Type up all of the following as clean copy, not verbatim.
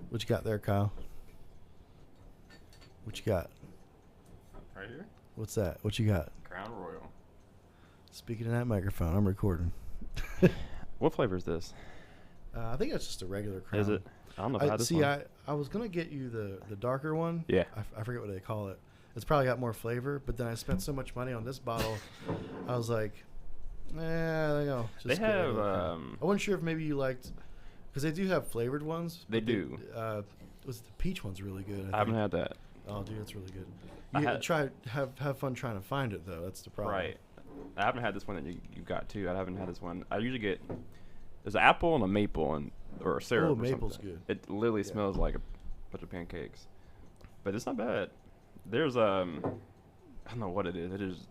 What you got there, Kyle? What you got? Right here. What's that? What you got? Crown Royal. Speaking of that microphone, I'm recording. What flavor is this? I think that's just a regular Crown. Is it? I don't know if I had this one. I was going to get you the darker one. Yeah. I forget what they call it. It's probably got more flavor, but then I spent so much money on this bottle, I was like, there you go. They have... I wasn't sure if maybe you liked... Because they do have flavored ones. They do. Was the peach one's really good. I haven't had that. Oh, dude, that's really good. You have fun trying to find it, though. That's the problem. Right. I haven't had this one that you got, too. I haven't had this one. I usually get... There's an apple and a maple or a syrup. Oh, or maple's something. good. It literally smells like a bunch of pancakes. But it's not bad. There's I don't know what it is. It is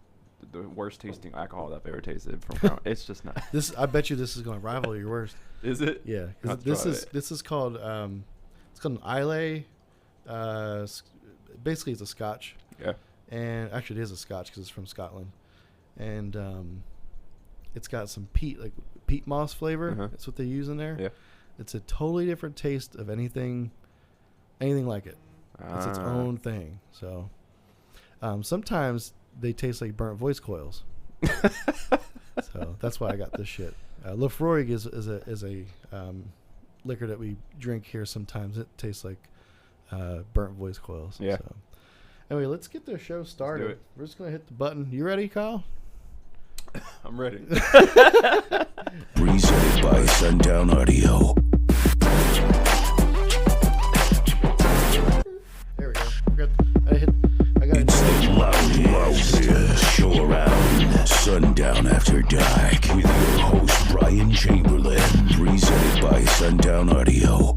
the worst tasting alcohol that I've ever tasted from Crown. It's just not. I bet you this is going to rival your worst. Is it? Yeah. This is called it's called an Islay. Basically, it's a Scotch. Yeah. And actually, it is a Scotch because it's from Scotland, and it's got some peat moss flavor. Uh-huh. That's what they use in there. Yeah. It's a totally different taste of anything like it. It's its own thing. So sometimes they taste like burnt voice coils. So that's why I got this shit. Lefroy is a liquor that we drink here sometimes. It tastes like burnt voice coils. Yeah. So. Anyway, let's get the show started. Let's do it. We're just going to hit the button. You ready, Kyle? I'm ready. Presented by Sundown Audio. There we go. I got It's the loudest show around. Sundown After Dark with your host Brian Chamberlain. Presented by Sundown Audio.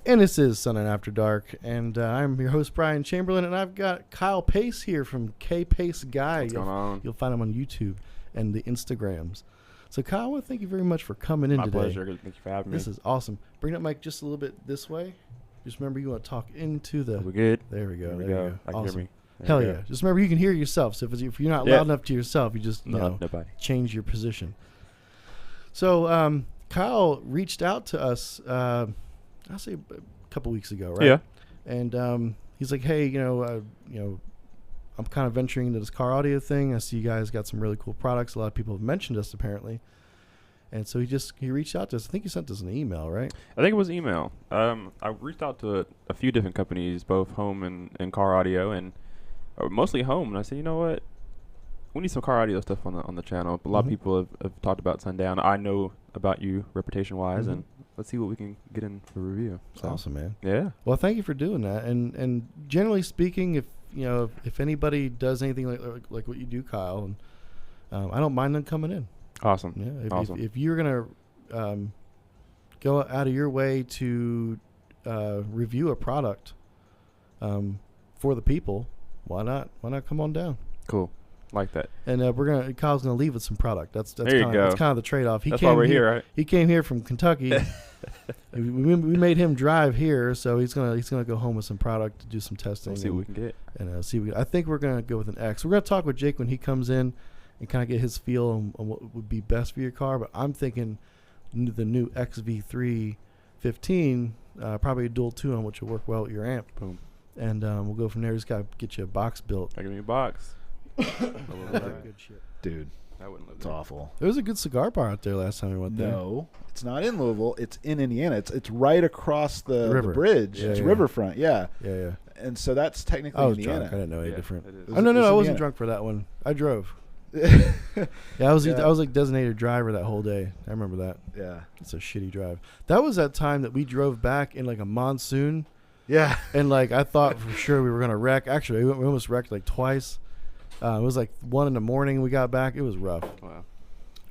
And this is Sundown After Dark, and I'm your host, Brian Chamberlain, and I've got Kyle Pace here from K-Pace Guy. What's going on? You'll find him on YouTube and the Instagrams. So, Kyle, I want to thank you very much for coming in today. My pleasure. Thank you for having me. This is awesome. Bring that mic just a little bit this way. Just remember you want to talk into the... We're good. There we go. There we there go. you go. I can Awesome. hear me. There Hell we yeah. go. Just remember you can hear yourself. So if you're not loud enough to yourself, you just, nobody. change your position. So, Kyle reached out to us, I'll say a couple weeks ago, right? Yeah. And he's like, hey, I'm kind of venturing into this car audio thing. I see you guys got some really cool products. A lot of people have mentioned us apparently. And so he reached out to us. I think he sent us an email, right? I think it was email. I reached out to a few different companies, both home and car audio, and mostly home. And I said, you know what? We need some car audio stuff on the channel. A lot of people have talked about Sundown. I know about you reputation-wise, and let's see what we can get in for review. So, Awesome, man. Yeah. Well, thank you for doing that. And generally speaking, if anybody does anything like what you do, Kyle, and I don't mind them coming in. Awesome. Yeah. Awesome. If you're gonna go out of your way to review a product for the people, why not come on down? Cool. Like that. And Kyle's gonna leave with some product. That's there you kind go. That's kind of the trade-off. That's why we're here, right? He came here from Kentucky. we made him drive here, so he's gonna go home with some product to do some testing. We'll see what we can get. And see. I think we're gonna go with an X. We're gonna talk with Jake when he comes in and kind of get his feel on what would be best for your car. But I'm thinking the new XV3 15, probably a dual 2-on, which will work well with your amp. Boom. And we'll go from there. Just gotta get you a box built. I give me a box. Good shit. Dude, I wouldn't live it's there. awful. There was a good cigar bar out there last time we went there. No, it's not in Louisville. It's in Indiana. It's right across the river. bridge. Yeah, it's yeah. Riverfront, yeah. Yeah. And so that's technically I was Indiana. drunk. I didn't know any Yeah, different. it is. It Oh no, it's I wasn't Indiana. drunk for that one. I drove. Yeah, I was like designated driver that whole day. I remember that. Yeah. It's a shitty drive. That was that time that we drove back in like a monsoon, Yeah. and like I thought for sure we were gonna wreck. Actually, we almost wrecked like twice. It was like 1 a.m. we got back. It was rough. Wow.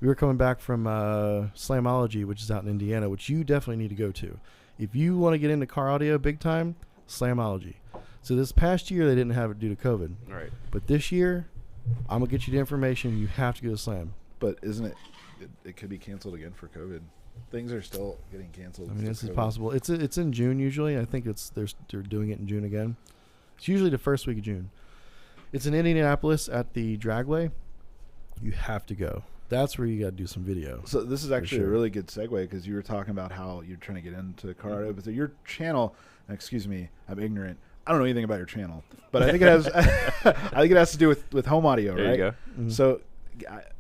We were coming back from Slamology, which is out in Indiana, which you definitely need to go to. If you want to get into car audio big time, Slamology. So this past year, they didn't have it due to COVID. All right. But this year, I'm going to get you the information. You have to go to Slam. But isn't it could be canceled again for COVID. things are still getting canceled. I mean, this is COVID. possible. It's in June usually. I think they're doing it in June again. It's usually the first week of June. It's in Indianapolis at the Dragway. You have to go. That's where you got to do some video. So this is actually sure. a really good segue because you were talking about how you're trying to get into car audio. But so your channel, excuse me, I'm ignorant. I don't know anything about your channel, but I think it has. I think it has to do with home audio, There right? you go. Mhm. So,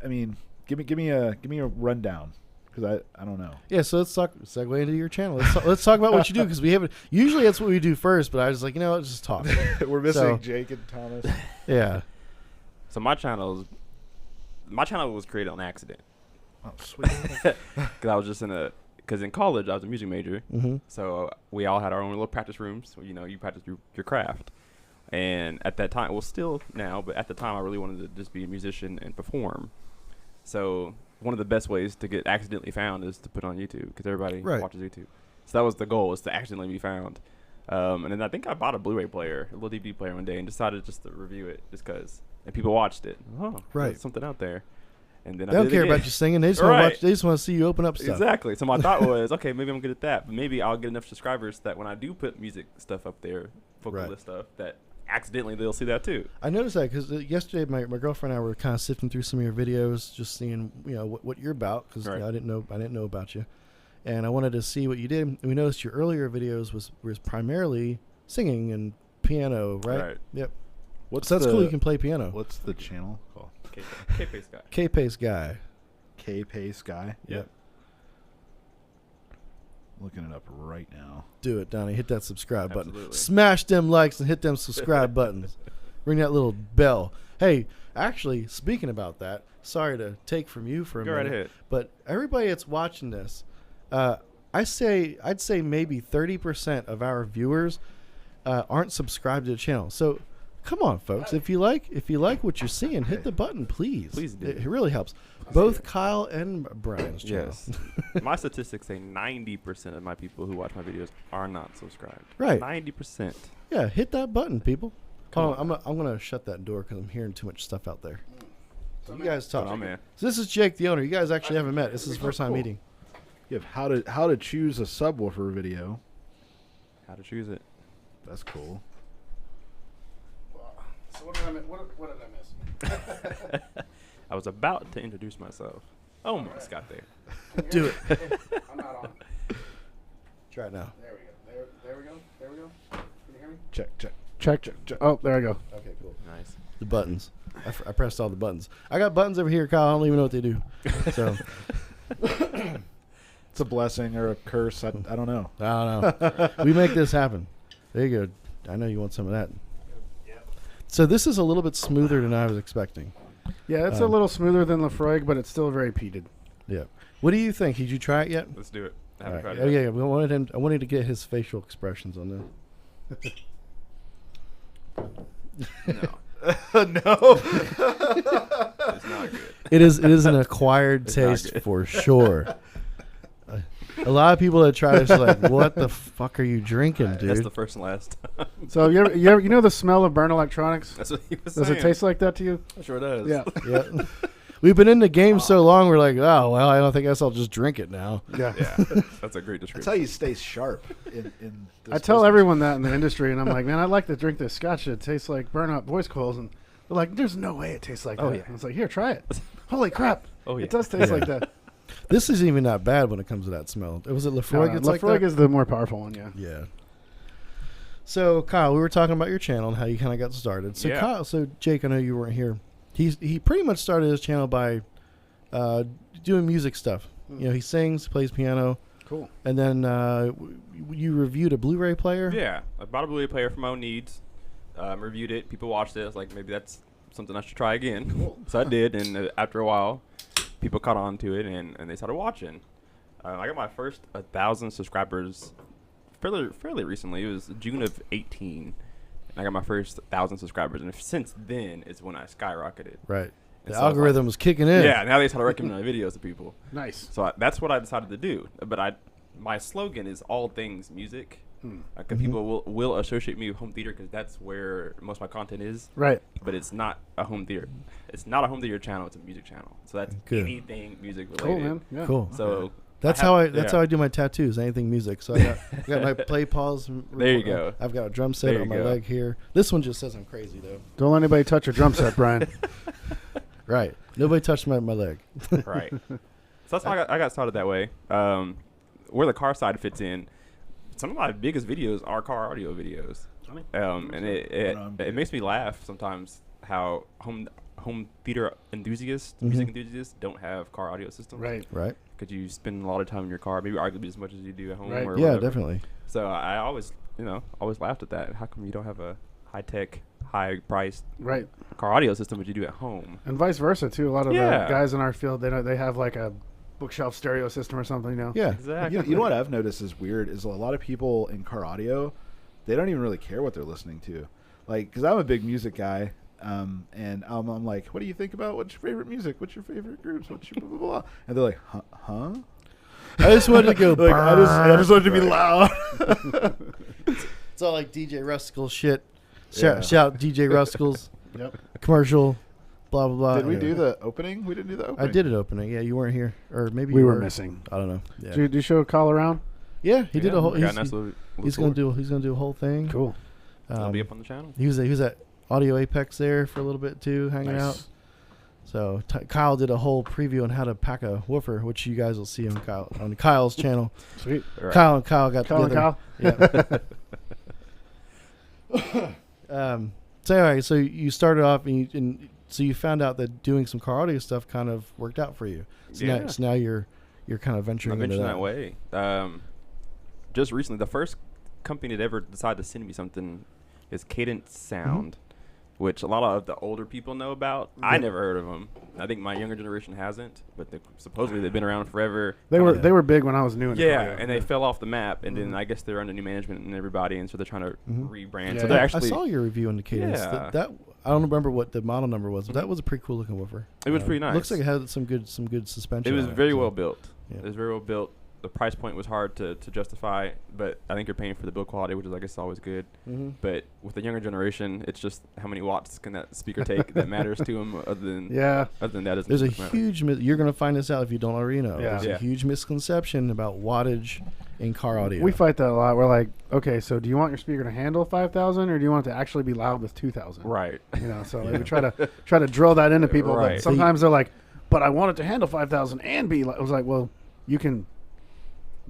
I mean, give me a rundown because I don't know. Yeah, so let's segue into your channel. Let's talk about what you do because we haven't. Usually that's what we do first, but I was like, let's just talk. We're missing So- Jake and Thomas. Yeah. So my channel was created on accident Oh, sweet. because I was just because in college I was a music major, Mm-hmm. so we all had our own little practice rooms. So, you practice your craft, and at that time, well, still now, but at the time, I really wanted to just be a musician and perform. So one of the best ways to get accidentally found is to put on YouTube because everybody Right. watches YouTube. So that was the goal, is to accidentally be found. And then I think I bought a Blu-ray player, a little DVD player one day, and decided just to review it just because. And people watched it. Oh, Right. there's something out there. And then They I don't did it care again. about you singing. They just want to Right. watch. They just want to see you open up stuff. Exactly. So my thought was, okay, maybe I'm good at that, but maybe I'll get enough subscribers that when I do put music stuff up there, vocal Right. list stuff, that accidentally they'll see that too. I noticed that because yesterday my girlfriend and I were kind of sifting through some of your videos, just seeing what you're about because Right. I didn't know about you, and I wanted to see what you did. And we noticed your earlier videos was primarily singing and piano, right? Yep. So that's cool. You can play piano. What's the channel called? K-Pace guy. K-Pace guy. K-Pace Guy. Yep. Looking it up right now. Do it, Donnie. Hit that subscribe button. Absolutely. Smash them likes and hit them subscribe buttons. Ring that little bell. Hey, actually, speaking about that, sorry to take from you for a Go minute. right ahead. But everybody that's watching this, I'd say maybe 30% of our viewers aren't subscribed to the channel. So come on, folks. If you like what you're seeing, hit the button, please. Please do. It really helps. Both Kyle and Brian's channel. Yes. My statistics say 90% of my people who watch my videos are not subscribed. Right. 90%. Yeah, hit that button, people. Come Hold on. on, I'm gonna shut that door because I'm hearing too much stuff out there. So you guys talk. Oh, man. So this is Jake, the owner. You guys actually haven't met. This is the first time Cool. meeting. You have how to choose a subwoofer video. How to choose it. That's cool. So what did I miss? I was about to introduce myself. Almost got there. Do it. I'm not on. Try it now. There we go. There we go. There we go. Can you hear me? Check. Oh, there I go. Okay, cool. Nice. The buttons. I pressed all the buttons. I got buttons over here, Kyle. I don't even know what they do. So It's a blessing or a curse. I don't know. I don't know. We make this happen. There you go. I know you want some of that. So this is a little bit smoother than I was expecting. Yeah, it's a little smoother than Lafroig, but it's still very peated. Yeah. What do you think? Did you try it yet? Let's do it. I All haven't right. tried Oh, it. yeah. I wanted to get his facial expressions on this. No. No. It's not good. It is an acquired It's not taste good. for sure. A lot of people that try this are like, what the fuck are you drinking, That's dude? the first and last time. So you know the smell of burnt electronics? That's what he was Does saying. it taste like that to you? It sure does. Yeah. Yeah. We've been in the game so long, we're like, oh, well, I don't think I'll just drink it now. Yeah. Yeah. That's a great That's description. how you stay sharp in this I tell business. everyone that in the industry, and I'm like, man, I'd like to drink this scotch that tastes like burnt out voice coils. And they're like, there's no way it tastes like Oh, that. yeah. I was like, here, try it. Holy crap. Oh, yeah. It does taste Yeah. like that. This isn't even that bad when it comes to that smell. Was it Lafroig? It's like Lafroig that? is the more powerful one, yeah. Yeah. So, Kyle, we were talking about your channel and how you kind of got started. So, Yeah. Jake, I know you weren't here. He pretty much started his channel by doing music stuff. You know, he sings, plays piano, Cool. and then you reviewed a Blu-ray player. Yeah. I bought a Blu-ray player for my own needs. Reviewed it. People watched it. I was like, maybe that's something I should try again. So I did. And after a while, people caught on to it and they started watching. I got my first 1,000 subscribers fairly recently. It was June of 18. And I got my first 1,000 subscribers. And since then is when I skyrocketed. Right. The And so I was algorithm was kicking in. Yeah, now they started recommending my videos to people. Nice. So that's what I decided to do. But my slogan is all things music. Because people will associate me with home theater because that's where most of my content is. Right. But it's not a home theater. It's not a home theater channel. It's a music channel. So that's Good. anything music related. Cool, man. Yeah. Cool. So That's how I do my tattoos. Anything music. So I got my play pause. There you go. I've got a drum set There on you my go. leg here. This one just says I'm crazy though. Don't let anybody touch your drum set, Brian. Right. Nobody touched my leg. Right. So that's how I got started that way. Where the car side fits in, some of my biggest videos are car audio videos. And it makes me laugh sometimes how home theater enthusiasts, music enthusiasts, don't have car audio systems. Right. Right. Because you spend a lot of time in your car, maybe arguably as much as you do at home. Right. Or Yeah, whatever. definitely. So I always laughed at that. How come you don't have a high-tech, high-priced Right. car audio system as you do at home? And vice versa too. A lot of the Yeah. guys in our field, they have like a bookshelf stereo system or something. Yeah. Exactly. You know what I've noticed is weird is a lot of people in car audio, they don't even really care what they're listening to. Like, because I'm a big music guy, and I'm like, what do you think about? What's your favorite music? What's your favorite groups? What's your blah, blah, blah? And they're like, huh? I just wanted to go. Like, I just wanted to be loud. It's all like DJ Rustical shit. Yeah. Shout DJ Rusticals. Yep. Commercial. Blah blah blah. Did we Anyway. do the opening? We didn't do the opening. I did it opening. Yeah, you weren't here, or maybe We you were missing. I don't know. Yeah. Did you show Kyle around? Yeah, he did a whole. He's gonna do a whole thing. Cool. It'll be up on the channel. He was at Audio Apex there for a little bit too, hanging Nice. out. So Kyle did a whole preview on how to pack a woofer, which you guys will see on Kyle's channel. Sweet. Right. Kyle and Kyle got Kyle and together. Kyle. Yeah. So anyway, so you started off and so you found out that doing some car audio stuff kind of worked out for you. So Yeah. now you're kind of venturing I into mentioned that. that way. Just recently, the first company that ever decided to send me something is Cadence Sound, which a lot of the older people know about. I never heard of them. I think my younger generation hasn't, but supposedly they've been around forever. They were big when I was new in Yeah, audio. and they fell off the map, and then I guess they're under new management and everybody, and so they're trying to rebrand. Yeah. So they're I actually saw your review on the Cadence. Yeah. That I don't remember what the model number was, but that was a pretty cool looking woofer. It was pretty nice. Looks like it had some good suspension. It was on very so- well built. Yeah. It was very well built. The price point was hard to justify, but I think you're paying for the build quality, which is, I guess, always good. Mhm. But with the younger generation, it's just how many watts can that speaker take that matters to them. Other than that, it There's a doesn't matter. huge. You're going to find this out if you don't already know. Yeah. There's Yeah. a huge misconception about wattage in car audio. We fight that a lot. We're like, okay, so do you want your speaker to handle 5,000 or do you want it to actually be loud with 2,000? right. You know, so like, we try to drill that into people. Right. But sometimes they're like, but I want it to handle 5,000 and be. I was like, well, you can.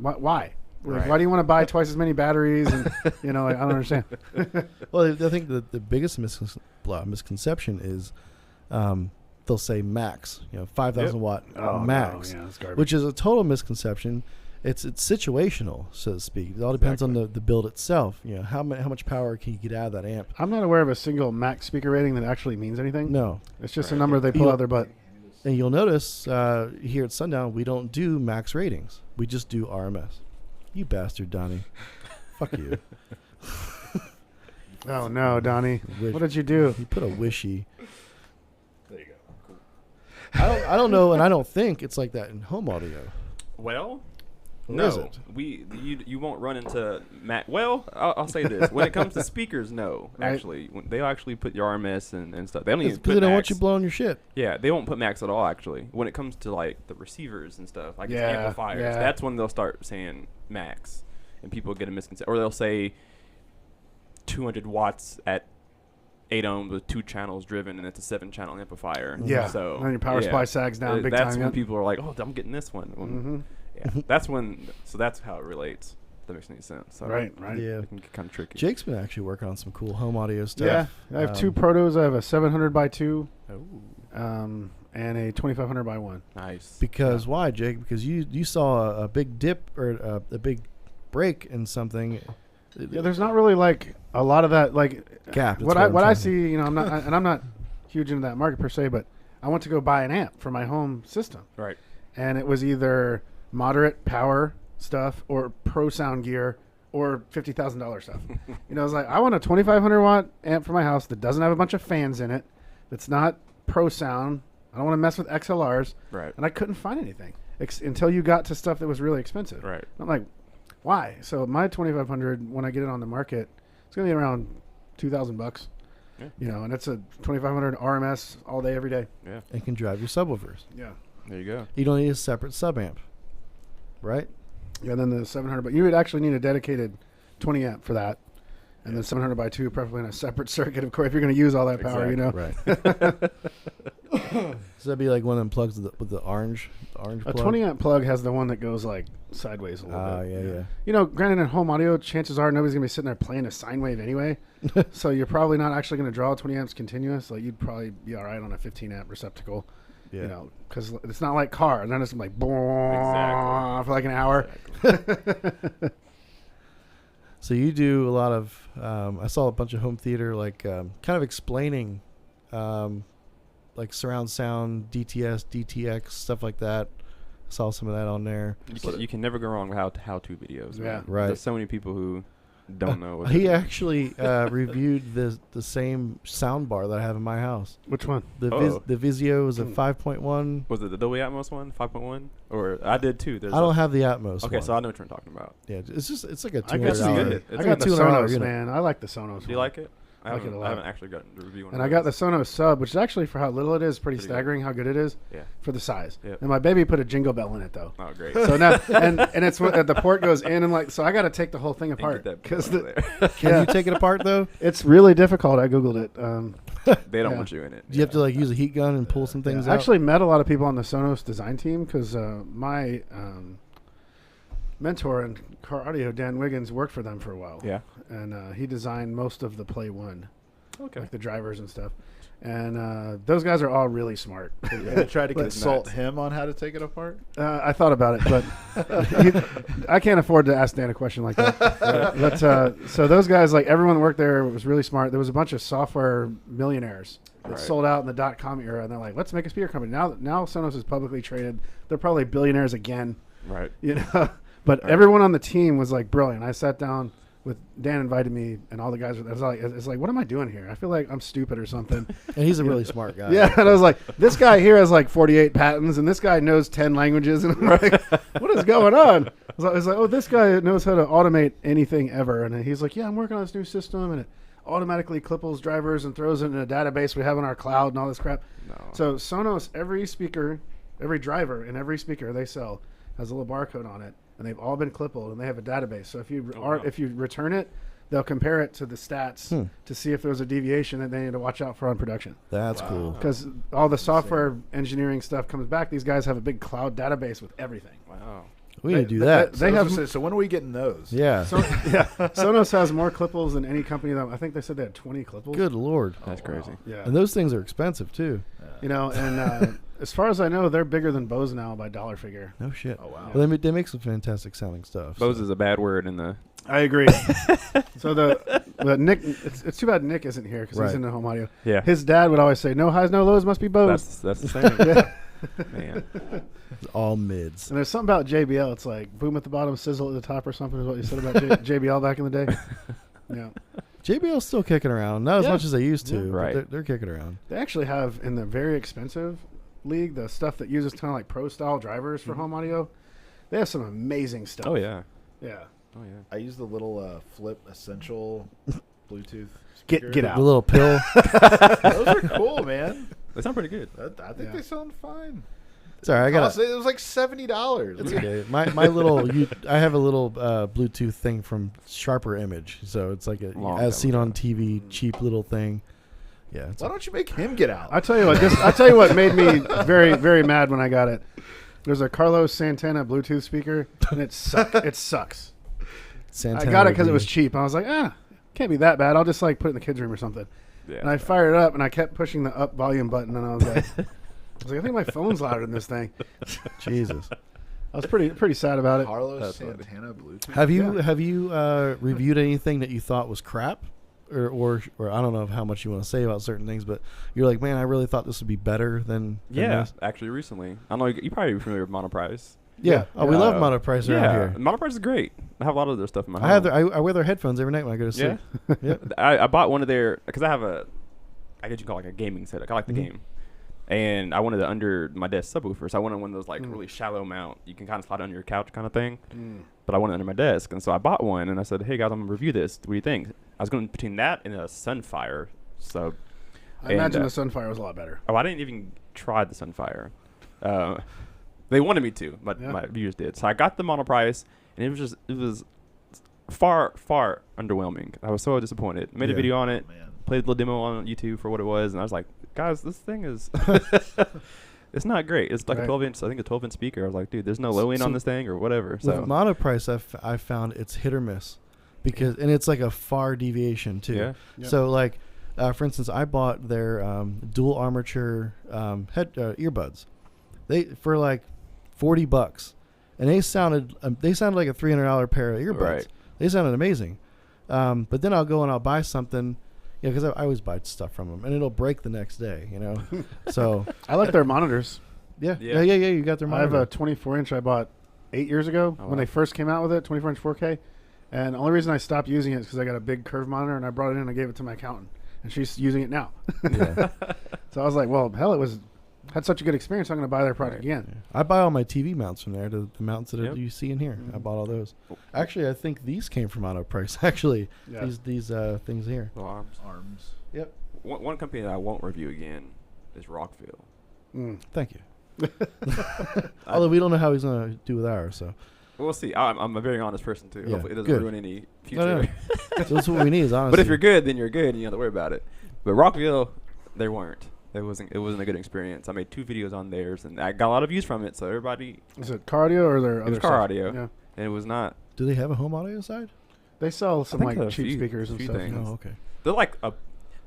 Why? Like, Right. why do you want to buy twice as many batteries? And you know, I don't understand. Well, I think the biggest misconception is they'll say max, 5,000 watt max, No, yeah, it's garbage. which is a total misconception. It's situational, so to speak. It all depends on the build itself. How much power can you get out of that amp? I'm not aware of a single max speaker rating that actually means anything. No. It's just a number they pull out their butt. And you'll notice here at Sundown, we don't do max ratings. We just do RMS. You bastard, Donnie. Fuck you. Oh no, Donnie, Wish- what did you do? You put a wishy. There you go. Cool. I don't know, and I don't think it's like that in home audio. Well, Or no, is it? you won't run into Well, I'll say this: when it comes to speakers, no, Right. actually, they'll actually put your RMS and stuff. They don't even Because put they don't want max. you blowing your shit. Yeah, they won't put max at all. Actually, when it comes to like the receivers and stuff, like Yeah, amplifiers, yeah. that's when they'll start saying max, and people get a misconception, or they'll say 200 watts at 8 ohms with 2 channels driven, and it's a 7-channel amplifier. Yeah. so And then your power supply sags down big That's time, when yeah. people are like, "Oh, I'm getting this one." Mhm. Yeah, that's when. So that's how it relates. If that makes any sense. So Right. Yeah. it can get kind of tricky. Jake's been actually working on some cool home audio stuff. Yeah, I have two protos. I have a 700 by 2, Oh, and a 2500 by 1. nice. Because why, Jake? Because you saw a big dip or a big break in something. Yeah, there's not really like a lot of that. Like Gap, that's What what I I'm what I trying to- see, I'm not, and I'm not huge into that market per se, but I went to go buy an amp for my home system, Right. and it was either moderate power stuff or pro sound gear or $50,000 stuff. I was like, I want a 2500 watt amp for my house that doesn't have a bunch of fans in it, that's not pro sound. I don't want to mess with XLRs, Right. and I couldn't find anything until you got to stuff that was really expensive. Right. I'm like, why? So my 2500, when I get it on the market, it's gonna be around $2,000. Yeah. And it's a 2500 RMS all day, every day. Yeah. and can drive your subwoofers. Yeah. There you go. You don't need a separate sub amp. right? Yeah, and then the 700, but you would actually need a dedicated 20 amp for that. And then 700 by 2, preferably in a separate circuit, of course, if you're going to use all that power, Exactly. Right. So that'd be like one of them plugs with the orange A plug. 20 amp plug has the one that goes like sideways a little Ah, bit. yeah. You know, granted, in home audio, chances are nobody's going to be sitting there playing a sine wave anyway. So you're probably not actually going to draw 20 amps continuous. Like you'd probably be all right on a 15 amp receptacle. Yeah. You know, because it's not like car. And then it's like Exactly. for like an hour. So you do a lot of. I saw a bunch of home theater, like kind of explaining, like surround sound, DTS, DTX, stuff like that. I saw some of that on there. You can never go wrong with how-to videos. Yeah. Man. Right. There's so many people who don't know. What He they're doing. actually reviewed the same sound bar that I have in my house. Which one? The Oh. the Vizio is a 5.1. Was it the Dolby Atmos one, 5.1? Or I did too. I don't have the Atmos. Okay, one. so I know what you're talking about. Yeah, it's like a I got, It's $200. good. I It's got a the $200 Sonos, unit. man. I like the Sonos. Do you like it? I like it a lot. haven't actually gotten to review one. And of I got the those. Sonos Sub, which is actually for how little it is, pretty Pretty good. staggering how good it is Yeah. for the size. Yep. And my baby put a jingle bell in it though. Oh, great. So now, and it's the port goes in and like, so I got to take the whole thing And apart get that because over there. Can you take it apart though? it's really difficult. I googled it. They don't Yeah. want you in it. Do you have to like use a heat gun and pull some things I out? actually met a lot of people on the Sonos design team because my mentor in car audio, Dan Wiggins, worked for them for a while. Yeah. And he designed most of the Play 1, Okay. like the drivers and stuff. And those guys are all really smart. You're gonna try to But- consult Nuts. him on how to take it apart. I thought about it, but I can't afford to ask Dan a question like that. But so those guys, like everyone that worked there, was really smart. There was a bunch of software millionaires that Right. sold out in the .com era, and they're like, "Let's make a speaker company." Now Sonos is publicly traded. They're probably billionaires again, Right. you know. But Right. everyone on the team was like brilliant. I sat down with Dan, invited me, and all the guys. I was like, "It's like, what am I doing here? I feel like I'm stupid or something." And he's a really smart guy. Yeah, and I was like, this guy here has like 48 patents, and this guy knows 10 languages, and I'm like, what is going on? I was like, oh, this guy knows how to automate anything ever, and he's like, yeah, I'm working on this new system, and it automatically clipples drivers and throws it in a database we have in our cloud and all this crap. No. So Sonos, every speaker, every driver, and every speaker they sell has a little barcode on it, and they've all been clippled, and they have a database. So if you wow. if you return it, they'll compare it to the stats to see if there's a deviation that they need to watch out for on production. That's cool. Because all the software engineering stuff comes back. These guys have a big cloud database with everything. Wow. We need to do that. They have So when are we getting those? Yeah. Sonos has more clipples than any company. That I think they said they had 20 clipples. Good Lord. That's crazy. Yeah. And those things are expensive too. You know, and as far as I know, they're bigger than Bose now by dollar figure. No shit. Oh wow. Well, they make some fantastic sounding stuff. Bose so. is a bad word in the. I agree. So the Nick, it's too bad Nick isn't here because Right. he's into home audio. Yeah. His dad would always say, "No highs, no lows, must be Bose." That's the same. Yeah. Man. It's all mids. And there's something about JBL. It's like boom at the bottom, sizzle at the top, or something is what you said about JBL back in the day. Yeah. JBL's still kicking around, not as Yeah. much as they used to. Yeah. but Right. They're kicking around. They actually have in the very expensive league the stuff that uses kind of like pro style drivers for home audio. They have some amazing stuff. Oh yeah. Yeah. Oh yeah. I use the little Flip Essential Bluetooth. Get speaker. out. The little pill. Those are cool, man. They sound pretty good. I think Yeah. they sound fine. Sorry, I got. It was like $70. It's okay. My little, I have a little Bluetooth thing from Sharper Image, so it's like a Long as time seen ago. on TV, cheap little thing. Yeah. It's Why don't you make him get out? I tell you what. I tell you what made me very very mad when I got it. There's a Carlos Santana Bluetooth speaker, and it sucks. Santana I got it would because it be- was cheap. I was like, can't be that bad. I'll just like put it in the kids' room or something. Yeah. And I fired it up, and I kept pushing the up volume button, and I was like, I think my phone's louder than this thing. Jesus. I was pretty sad about it. Carlos That's funny. Santana Bluetooth. Have you Yeah. reviewed anything that you thought was crap, or I don't know how much you want to say about certain things, but you're like, man, I really thought this would be better than Yeah. this. Actually, recently. I don't know. You probably be familiar with Monoprice. Yeah. Oh, we love Uh, Monoprice around Yeah. here. Monoprice is great. I have a lot of their stuff in my home. I wear their headphones every night when I go to sleep. Yeah. Yep. I bought one of their because I have I guess you call it like a gaming setup. I like the Mhm. game, and I wanted it under my desk subwoofer. So I wanted one of those like really shallow mount. You can kind of slide it under your couch kind of thing. But I wanted it under my desk, and so I bought one. And I said, "Hey guys, I'm gonna review this. What do you think?" I was going between that and a Sunfire. So I imagine the Sunfire was a lot better. I didn't even try the Sunfire. They wanted me to, but Yeah. my viewers did. So I got the mono price, and it was far underwhelming. I was so disappointed. Made a Yeah. video on it, Man. played a little demo on YouTube for what it was, and I was like, guys, this thing is it's not great. It's like Right. a 12-inch, I think a 12-inch speaker. I was like, dude, there's no low end on So this thing or whatever. So With mono price, I found it's hit or miss, and it's like a far deviation too. yeah, Yeah. So like, for instance, I bought their dual armature earbuds. They for like $40, and they sounded like a $300 pair of earbuds. Right. They sounded amazing. But then I'll go and I'll buy something, because I always buy stuff from them, and it'll break the next day. So I like their monitors. yeah. Yeah. You got their I have monitor. a 24-inch I bought 8 years ago Oh, when wow. they first came out with it, 24-inch 4K. And the only reason I stopped using it is because I got a big curved monitor, and I brought it in and I gave it to my accountant, and she's using it now. Yeah. So I was like, well, hell, had such a good experience. I'm going to buy their product Right. again. I buy all my TV mounts from there, the mounts that Yep. you see in here. I Mhm. bought all those. Actually, I think these came from Auto Price. Actually, Yeah. these things here. little arms. Arms. Yep. One company that I won't review again is Rockville. Mm. Thank you. Although we don't know how he's gonna do with ours, so We'll see. I'm a very honest person too. Yeah, Hopefully it doesn't good. ruin any future. No. So that's what we need is honesty. But if you're good, then you're good, and you don't have to worry about it. But Rockville, they weren't. It wasn't a good experience. I made 2 videos on theirs, and I got a lot of views from it. So everybody, Is it car audio or their it other was car stuff? audio, Yeah. and it was not. do they have a home audio side? They sell some think like a cheap few- speakers and few stuff. things. Oh, okay. They're like a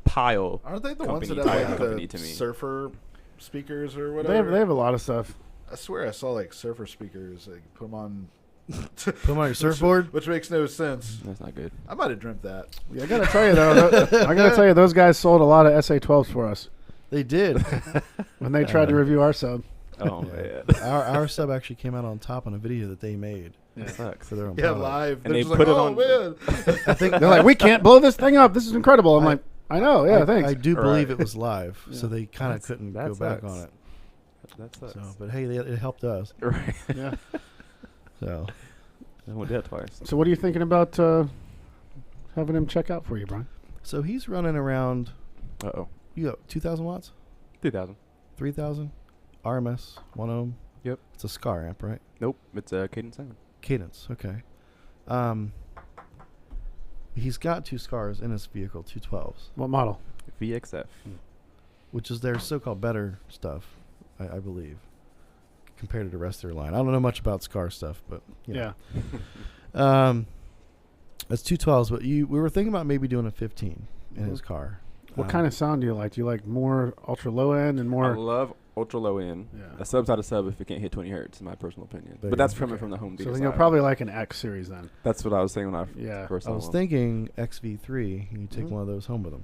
pile. Aren't they the ones Company that have type like company the to me. surfer speakers or They whatever? have a lot of stuff. I swear I saw like surfer speakers. Like put them on. Put them on your surfboard. Which makes no sense. That's not good. I might have dreamt that. Yeah, I gotta tell you though, I gotta tell you, those guys sold a lot of SA12s for us They did. when they tried to review our sub. Oh Yeah. man, our sub actually came out on top on a video that they made that sucks. for their own Yeah, product. live. And They're they just put like, it oh, on- man. I think They're like, we can't blow this thing up. This is incredible. I'm I- like, I know. Yeah, thanks. I do Right. believe it was live, so Yeah. they kind of That's- couldn't that go back sucks. on it. That sucks. So, but hey, it helped us. Right. Yeah. So I went that twice. So what are you thinking about having him check out for you, Brian? so he's running around. Uh-oh. You got 2,000 watts, 2000. 3,000, RMS, 1 ohm. Yep. It's a Scar amp, right? Nope. It's a Cadence 7. Cadence. Okay. He's got 2 Scars in his vehicle, 212s, What model? VXF. which is their so-called better stuff, I believe, compared to the rest of their line. I don't know much about Scar stuff, but you know. Yeah. It's 212s, but we were thinking about maybe doing a 15 in his car. What kind of sound do you like? Do you like more ultra low end and I more? love ultra low end. Yeah. A sub's not a sub if it can't hit 20 hertz, in my personal opinion. There But you that's go. coming Okay. from the home So Depot then you'll side. probably like an X series then. That's what I was saying when I Yeah. first I saw was them. thinking XV3. You take Mhm. one of those home with them.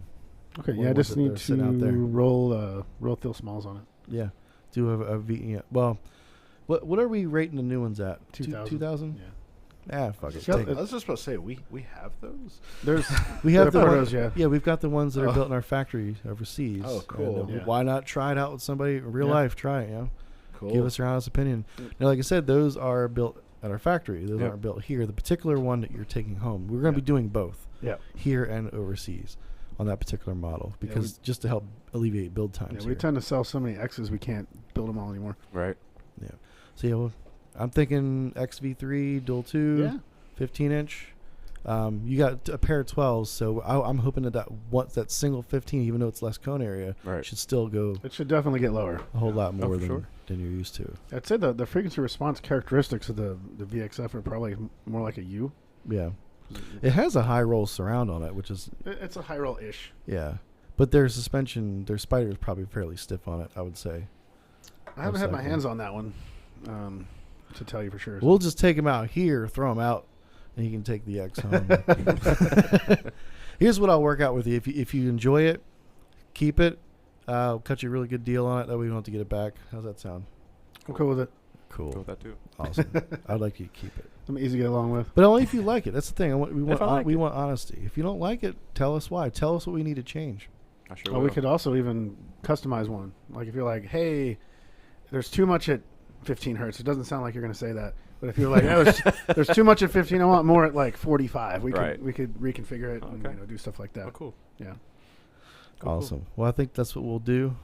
Okay. What Yeah. I was just it need they're sitting out to there? roll Phil Smalls on it. Yeah, do a V. Yeah. Well, what are we rating the new ones at? 2,000. 2,000? Yeah. Ah, fuck it. Shut Take I it. was just about to say, we have those? There's We have the there are ones. photos, yeah. Yeah, we've got the ones that are Oh. built in our factory overseas. Oh, cool. And, Yeah. Why not try it out with somebody in real Yeah. life? Try it. Cool. Give us your honest opinion. Now, like I said, those are built at our factory. Those Yep. aren't built here. The particular one that you're taking home, we're going to Yeah. be doing both Yeah. here and overseas on that particular model because just to help alleviate build times. Yeah, we here. tend to sell so many X's we can't build them all anymore. Right. So yeah, well, I'm thinking XV3 dual 2. Yeah. 15-inch. You got a pair of 12s, so I'm hoping that once that single 15, even though it's less cone area, Right. should still go It should definitely get lower. a whole lot more for than, sure. than you're used to. I'd say the frequency response characteristics of the VXF are probably more like a U. Yeah, it has a high roll surround on it, which is It's a high roll ish. yeah, but their suspension, their spider is probably fairly stiff on it. I would say. I haven't had my likely. hands on that one to tell you for sure. We'll just take him out here, throw him out, and he can take the X home. Here's what I'll work out with you. If you enjoy it, keep it. I'll cut you a really good deal on it. That way you don't have to get it back. How's that sound? I'm cool with it. Cool. Go with that too. Awesome. I'd like you to keep it. I'm easy to get along with. But only if you like it. That's the thing. We want If I like we it. want honesty. If you don't like it, tell us why. Tell us what we need to change. I sure Oh, will. we could also even customize one. Like if you're like, hey, there's too much at 15 hertz. It doesn't sound like you're going to say that. But if you're like, oh, there's too much at 15, I want more at like 45. Right. We could reconfigure it and Okay. do stuff like that. Oh, cool. Yeah. Awesome. Well, I think that's what we'll do.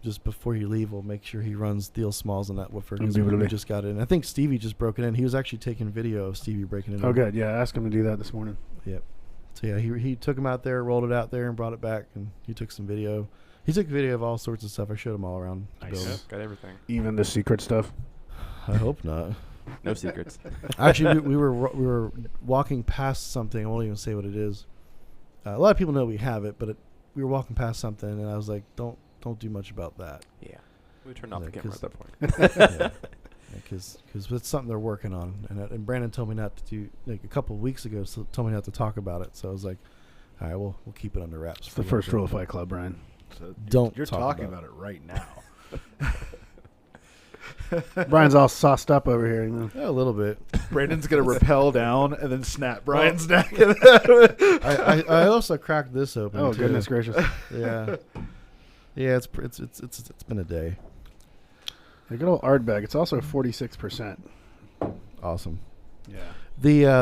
Just before you leave, we'll make sure he runs Deal Smalls on that woofer. We just got it in. I think Stevie just broke it in. He was actually taking video of Stevie breaking it in. Oh, good. Yeah, I asked him to do that this morning. Yep. So, yeah, he took him out there, rolled it out there, and brought it back, and he took some video. He took video of all sorts of stuff. I showed him all around the building. Yep, got everything. Even the secret stuff. I hope not. No secrets. Actually, we were walking past something. I won't even say what it is. A lot of people know we have it, but we were walking past something, and I was like, don't do much about that. Yeah. We turned off the camera at that point. Because it's something they're working on. And Brandon told me not to do, like a couple of weeks ago, told me not to talk about it. So I was like, all right, we'll keep it under wraps. It's the first rule of Fight Club, Brian. So Don't you're talk talking about about it right now. Brian's all sauced up over here. You know? Yeah, a little bit. Brandon's gonna rappel down and then snap Brian's neck. I also cracked this open. Oh, too. goodness gracious. Yeah. Yeah, it's been a day. The good old Ardbeg. It's also 46%. Awesome. Yeah.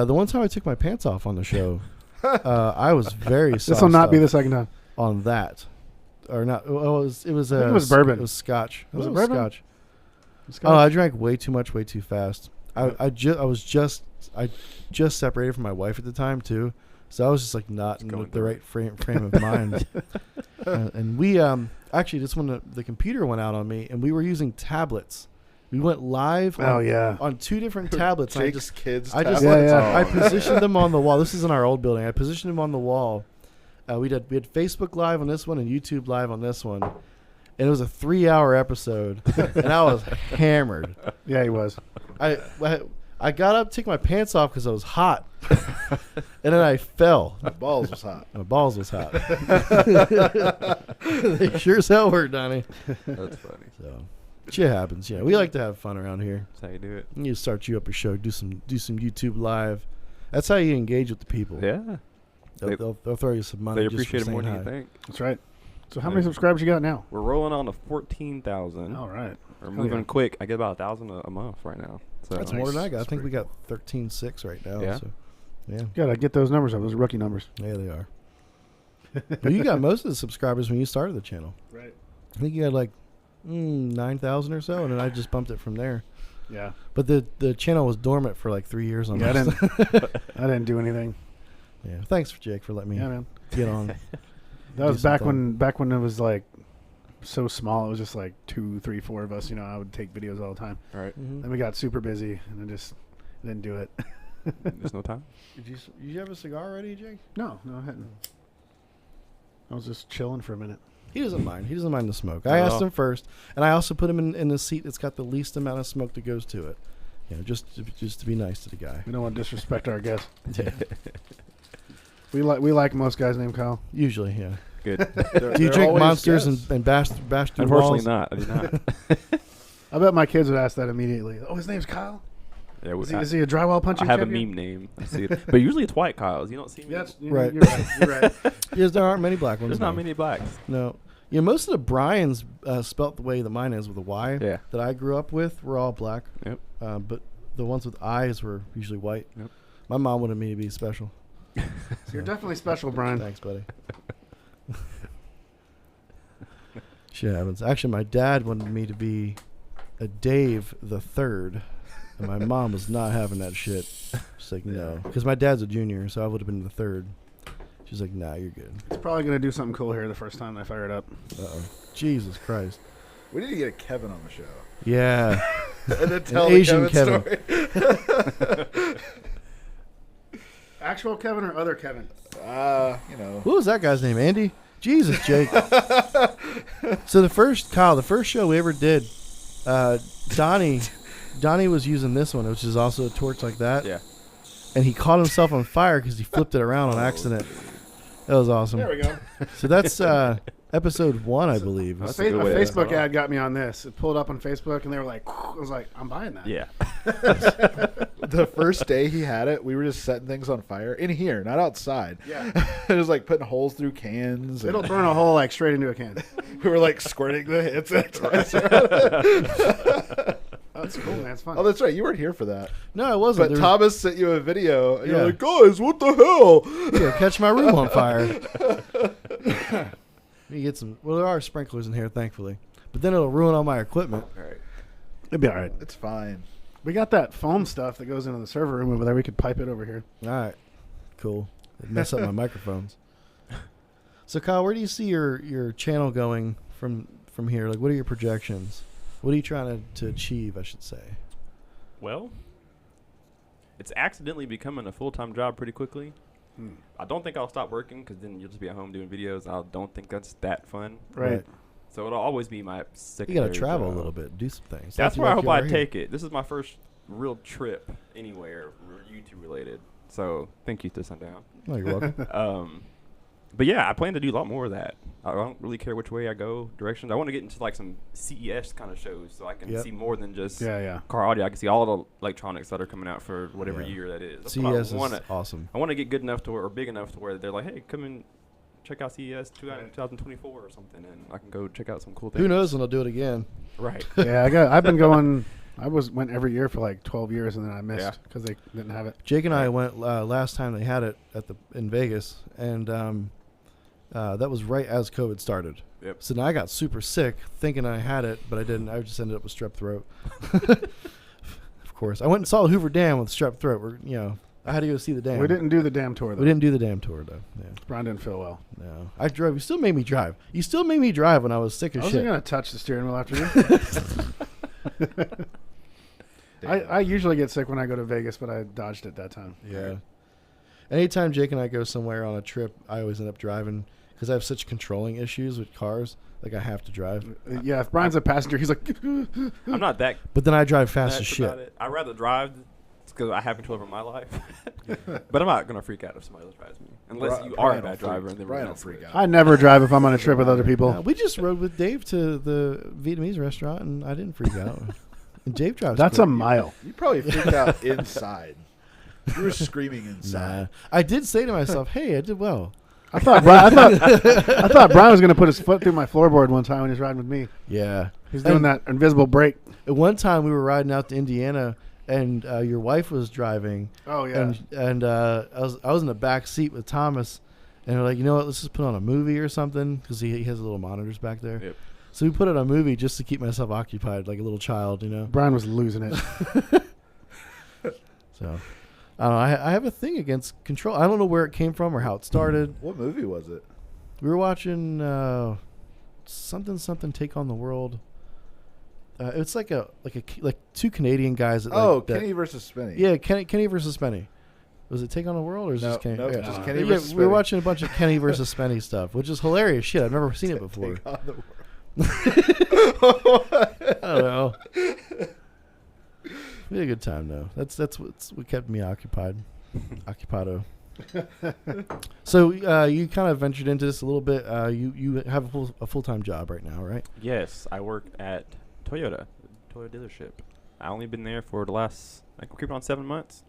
The one time I took my pants off on the show, I was very. This will not be the second time. On that, or not? Oh, it was. I think it was bourbon. It was Scotch. Was it bourbon? Scotch. Scotch? Oh, I drank way too much, way too fast. I just separated from my wife at the time too, so I was just like not in the right frame of mind. And we actually just when the computer went out on me, and we were using tablets. We went live. On 2 different tablets. Jake's kids. I positioned them on the wall. This is in our old building. I positioned them on the wall. We had Facebook Live on this one and YouTube Live on this one. And it was a 3-hour episode, and I was hammered. Yeah, he was. I got up, take my pants off because I was hot, and then I fell. My balls was hot. My balls was hot. They sure as hell were, Donnie. That's funny. So, shit happens. Yeah, we like to have fun around here. That's how you do it. You start you up a show, do some YouTube Live. That's how you engage with the people. Yeah. They'll throw you some money. They just for appreciate it more than saying you hi. think. That's right. So how many subscribers you got now? We're rolling on to 14,000. All right. We're moving quick. I get about 1,000 a month right now. So That's more than I got. I think we got 13.6 right now. Yeah. So, yeah. Gotta get those numbers up. Those rookie numbers. Yeah, they are. Well, you got most of the subscribers when you started the channel. Right. I think you had like 9,000 or so, and then I just bumped it from there. Yeah. But the channel was dormant for like 3 years on Yeah, that. I didn't do anything. Yeah. Thanks, Jake, for letting me Man. get on. That was Do back something. when it was like so small. It was just like 2, 3, 4 of us. You know, I would take videos all the time. All right. Then we got super busy, and I didn't do it. There's no time. Did you have a cigar already, Jake? No, I hadn't. I was just chilling for a minute. He doesn't mind. He doesn't mind the smoke. I asked him first, and I also put him in the seat that's got the least amount of smoke that goes to it. You know, just to be nice to the guy. We don't want to disrespect our guests. We like most guys named Kyle. Usually, yeah. Good. Do you drink monsters and bash through Unfortunately walls? not. I do not. I bet my kids would ask that immediately. Oh, his name's Kyle? Yeah, Is he a drywall punching I have champion? a meme name. I see it. But usually it's white Kyles. You don't see me. Right. You're right. You're right. Yes, there aren't many black ones. There's not no. many blacks. No. Yeah, most of the Bryans spelt the way that mine is with a Y. Yeah. That I grew up with were all black. Yep. But the ones with I's were usually white. Yep. My mom wanted me to be special. You're definitely special, Brian. Thanks, buddy. Shit happens. Actually, my dad wanted me to be a Dave the Third, and my mom was not having that shit. She's like, no, because my dad's a junior, so I would have been the third. She's like, nah, you're good. It's probably going to do something cool here the first time I fire it up. Uh-oh. Jesus Christ. We need to get a Kevin on the show. Yeah. And then tell An the Asian Kevin Kevin. story. Actual Kevin or other Kevin? You know. What was that guy's name? Andy? Jesus, Jake. So the first show we ever did, Donnie was using this one, which is also a torch like that. Yeah. And he caught himself on fire because he flipped it around on accident. That was awesome. There we go. So that's episode 1, I believe. A That's a good way to Facebook start ad got me on this. It pulled up on Facebook, and they were like, I was like, I'm buying that. Yeah. The first day he had it, we were just setting things on fire in here, not outside. Yeah. It was like putting holes through cans. It'll burn a hole like straight into a can. We were like squirting the hits. That's cool, man. It's fun. Oh, that's right. You weren't here for that. No, I wasn't. But Thomas sent you a video. And Yeah. You're like, guys, what the hell? Yeah, catch my room on fire. You get some. Well, there are sprinklers in here, thankfully, but then it'll ruin all my equipment. All right. It'd be all right. It's fine. We got that foam stuff that goes into the server room over there. We could pipe it over here. All right, cool. It'd mess up my microphones. So, Kyle, where do you see your channel going from here? Like, what are your projections? What are you trying to achieve, I should say? Well, it's accidentally becoming a full-time job pretty quickly. I don't think I'll stop working because then you'll just be at home doing videos. I don't think that's that fun. Right. So it'll always be my You secondary got to travel job. a little bit, do some things. That's Lucky where I like hope you I are here. take it. This is my first real trip anywhere YouTube related. So thank you to Sundown. Oh, you're welcome. But yeah, I plan to do a lot more of that. I don't really care which way I go, directions. I want to get into like some CES kind of shows so I can see more than just car audio. I can see all the electronics that are coming out for whatever year that is. That's CES what is awesome. I want to get good enough to or big enough to where they're like, hey, come and check out CES 2024 or something, and I can go check out some cool things. Who knows when I'll do it again? Right. Yeah, I've been going. Went every year for like 12 years, and then I missed because they didn't have it. Jake and I went last time they had it in Vegas, and that was right as COVID started. Yep. So now I got super sick thinking I had it, but I didn't. I just ended up with strep throat. Of course, I went and saw Hoover Dam with strep throat. I had to go see the dam. We didn't do the dam tour though. We didn't do the dam tour though. Yeah. Brian didn't feel well. No, I drove. You still made me drive. You still made me drive when I was sick as I shit. wasn't gonna touch the steering wheel after you. I usually get sick when I go to Vegas, but I dodged it that time. Yeah. Anytime Jake and I go somewhere on a trip, I always end up driving because I have such controlling issues with cars. Like, I have to drive. Yeah, if Brian's a passenger, he's like... I'm not that But then I drive fast as nuts shit. about it. I'd rather drive because I have control over my life. But I'm not going to freak out if somebody else drives me. Unless you are a bad driver. And then Brian we're will freak out. I never drive if I'm on a trip with other people. We just rode with Dave to the Vietnamese restaurant, and I didn't freak out. And Dave drives That's quick. a mile. You probably freaked out inside. You were screaming inside. Nah. I did say to myself, hey, I did well. I thought Brian was going to put his foot through my floorboard one time when he was riding with me. Yeah. He's doing that invisible brake. At one time, we were riding out to Indiana, and your wife was driving. Oh, yeah. And I was in the back seat with Thomas, and we're like, you know what, let's just put on a movie or something, because he has little monitors back there. Yep. So we put on a movie just to keep myself occupied like a little child, Brian was losing it. So, I don't know. I have a thing against control. I don't know where it came from or how it started. What movie was it? We were watching something Take on the World. It's like two Canadian guys. That, Kenny versus Spenny. Yeah, Kenny versus Spenny. Was it Take on the World or is this Kenny? No, Yeah. just Kenny Yeah, versus we were Spenny. watching a bunch of Kenny versus Spenny stuff, which is hilarious shit. I've never seen it before. Take on the World. I don't know. We had a good time though. That's what kept me occupied. Occupado. So you kind of ventured into this a little bit. You have a full-time job right now, right? Yes, I work at Toyota dealership. I only been there for the last, we're creeping on 7 months.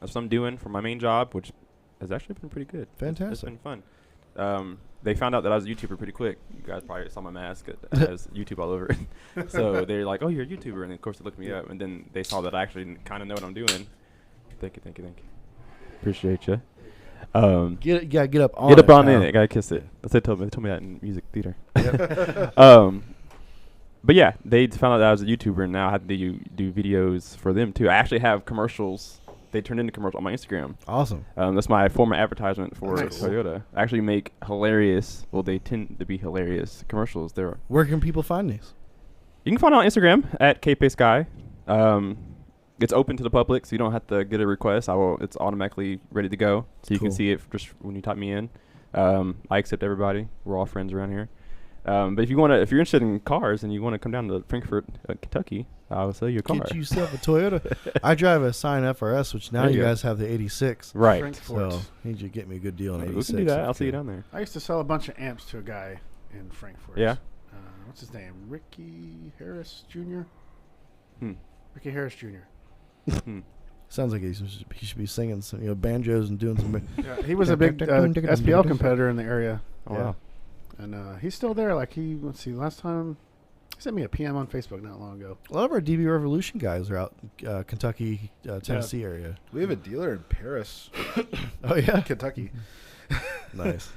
That's what I'm doing for my main job, which has actually been pretty good. Fantastic. It's been fun. They found out that I was a YouTuber pretty quick. You guys probably saw my mask. It has YouTube all over it. So they're like, oh, you're a YouTuber. And then, of course, they looked me up. And then they saw that I actually kind of know what I'm doing. Thank you. Appreciate you. Get up on Get up on Kyle. it. I gotta kiss it. That's what they told me that in music theater. But yeah, they found out that I was a YouTuber, and now I have to do videos for them too. I actually have commercials. They turned into commercials on my Instagram. Awesome. That's my former advertisement for Nice. Toyota. I actually make hilarious. Well, they tend to be hilarious commercials. They're Where can people find these? You can find it on Instagram at KPaceGuy. It's open to the public, so you don't have to get a request. It's automatically ready to go, so you can Cool. see it just when you type me in. I accept everybody. We're all friends around here. But if you're interested in cars and you want to come down to Frankfort, Kentucky, I'll sell you a car. Get yourself a Toyota. I drive a Scion FRS, which now There you you go. guys have the 86. Right. Frankfort. So need you to get me a good deal on We 86. can do that. if I'll see you can. down there. I used to sell a bunch of amps to a guy in Frankfurt. Yeah. What's his name? Ricky Harris Jr.? Hmm. Ricky Harris Jr. Sounds like he should be singing some banjos and doing some. Yeah, he was a big SPL competitor in the area. Oh, Yeah. wow. And he's still there. Let's see, last time he sent me a PM on Facebook not long ago. A lot of our DB Revolution guys are out Kentucky, Tennessee area. We have a dealer in Paris, Oh yeah, Kentucky. nice.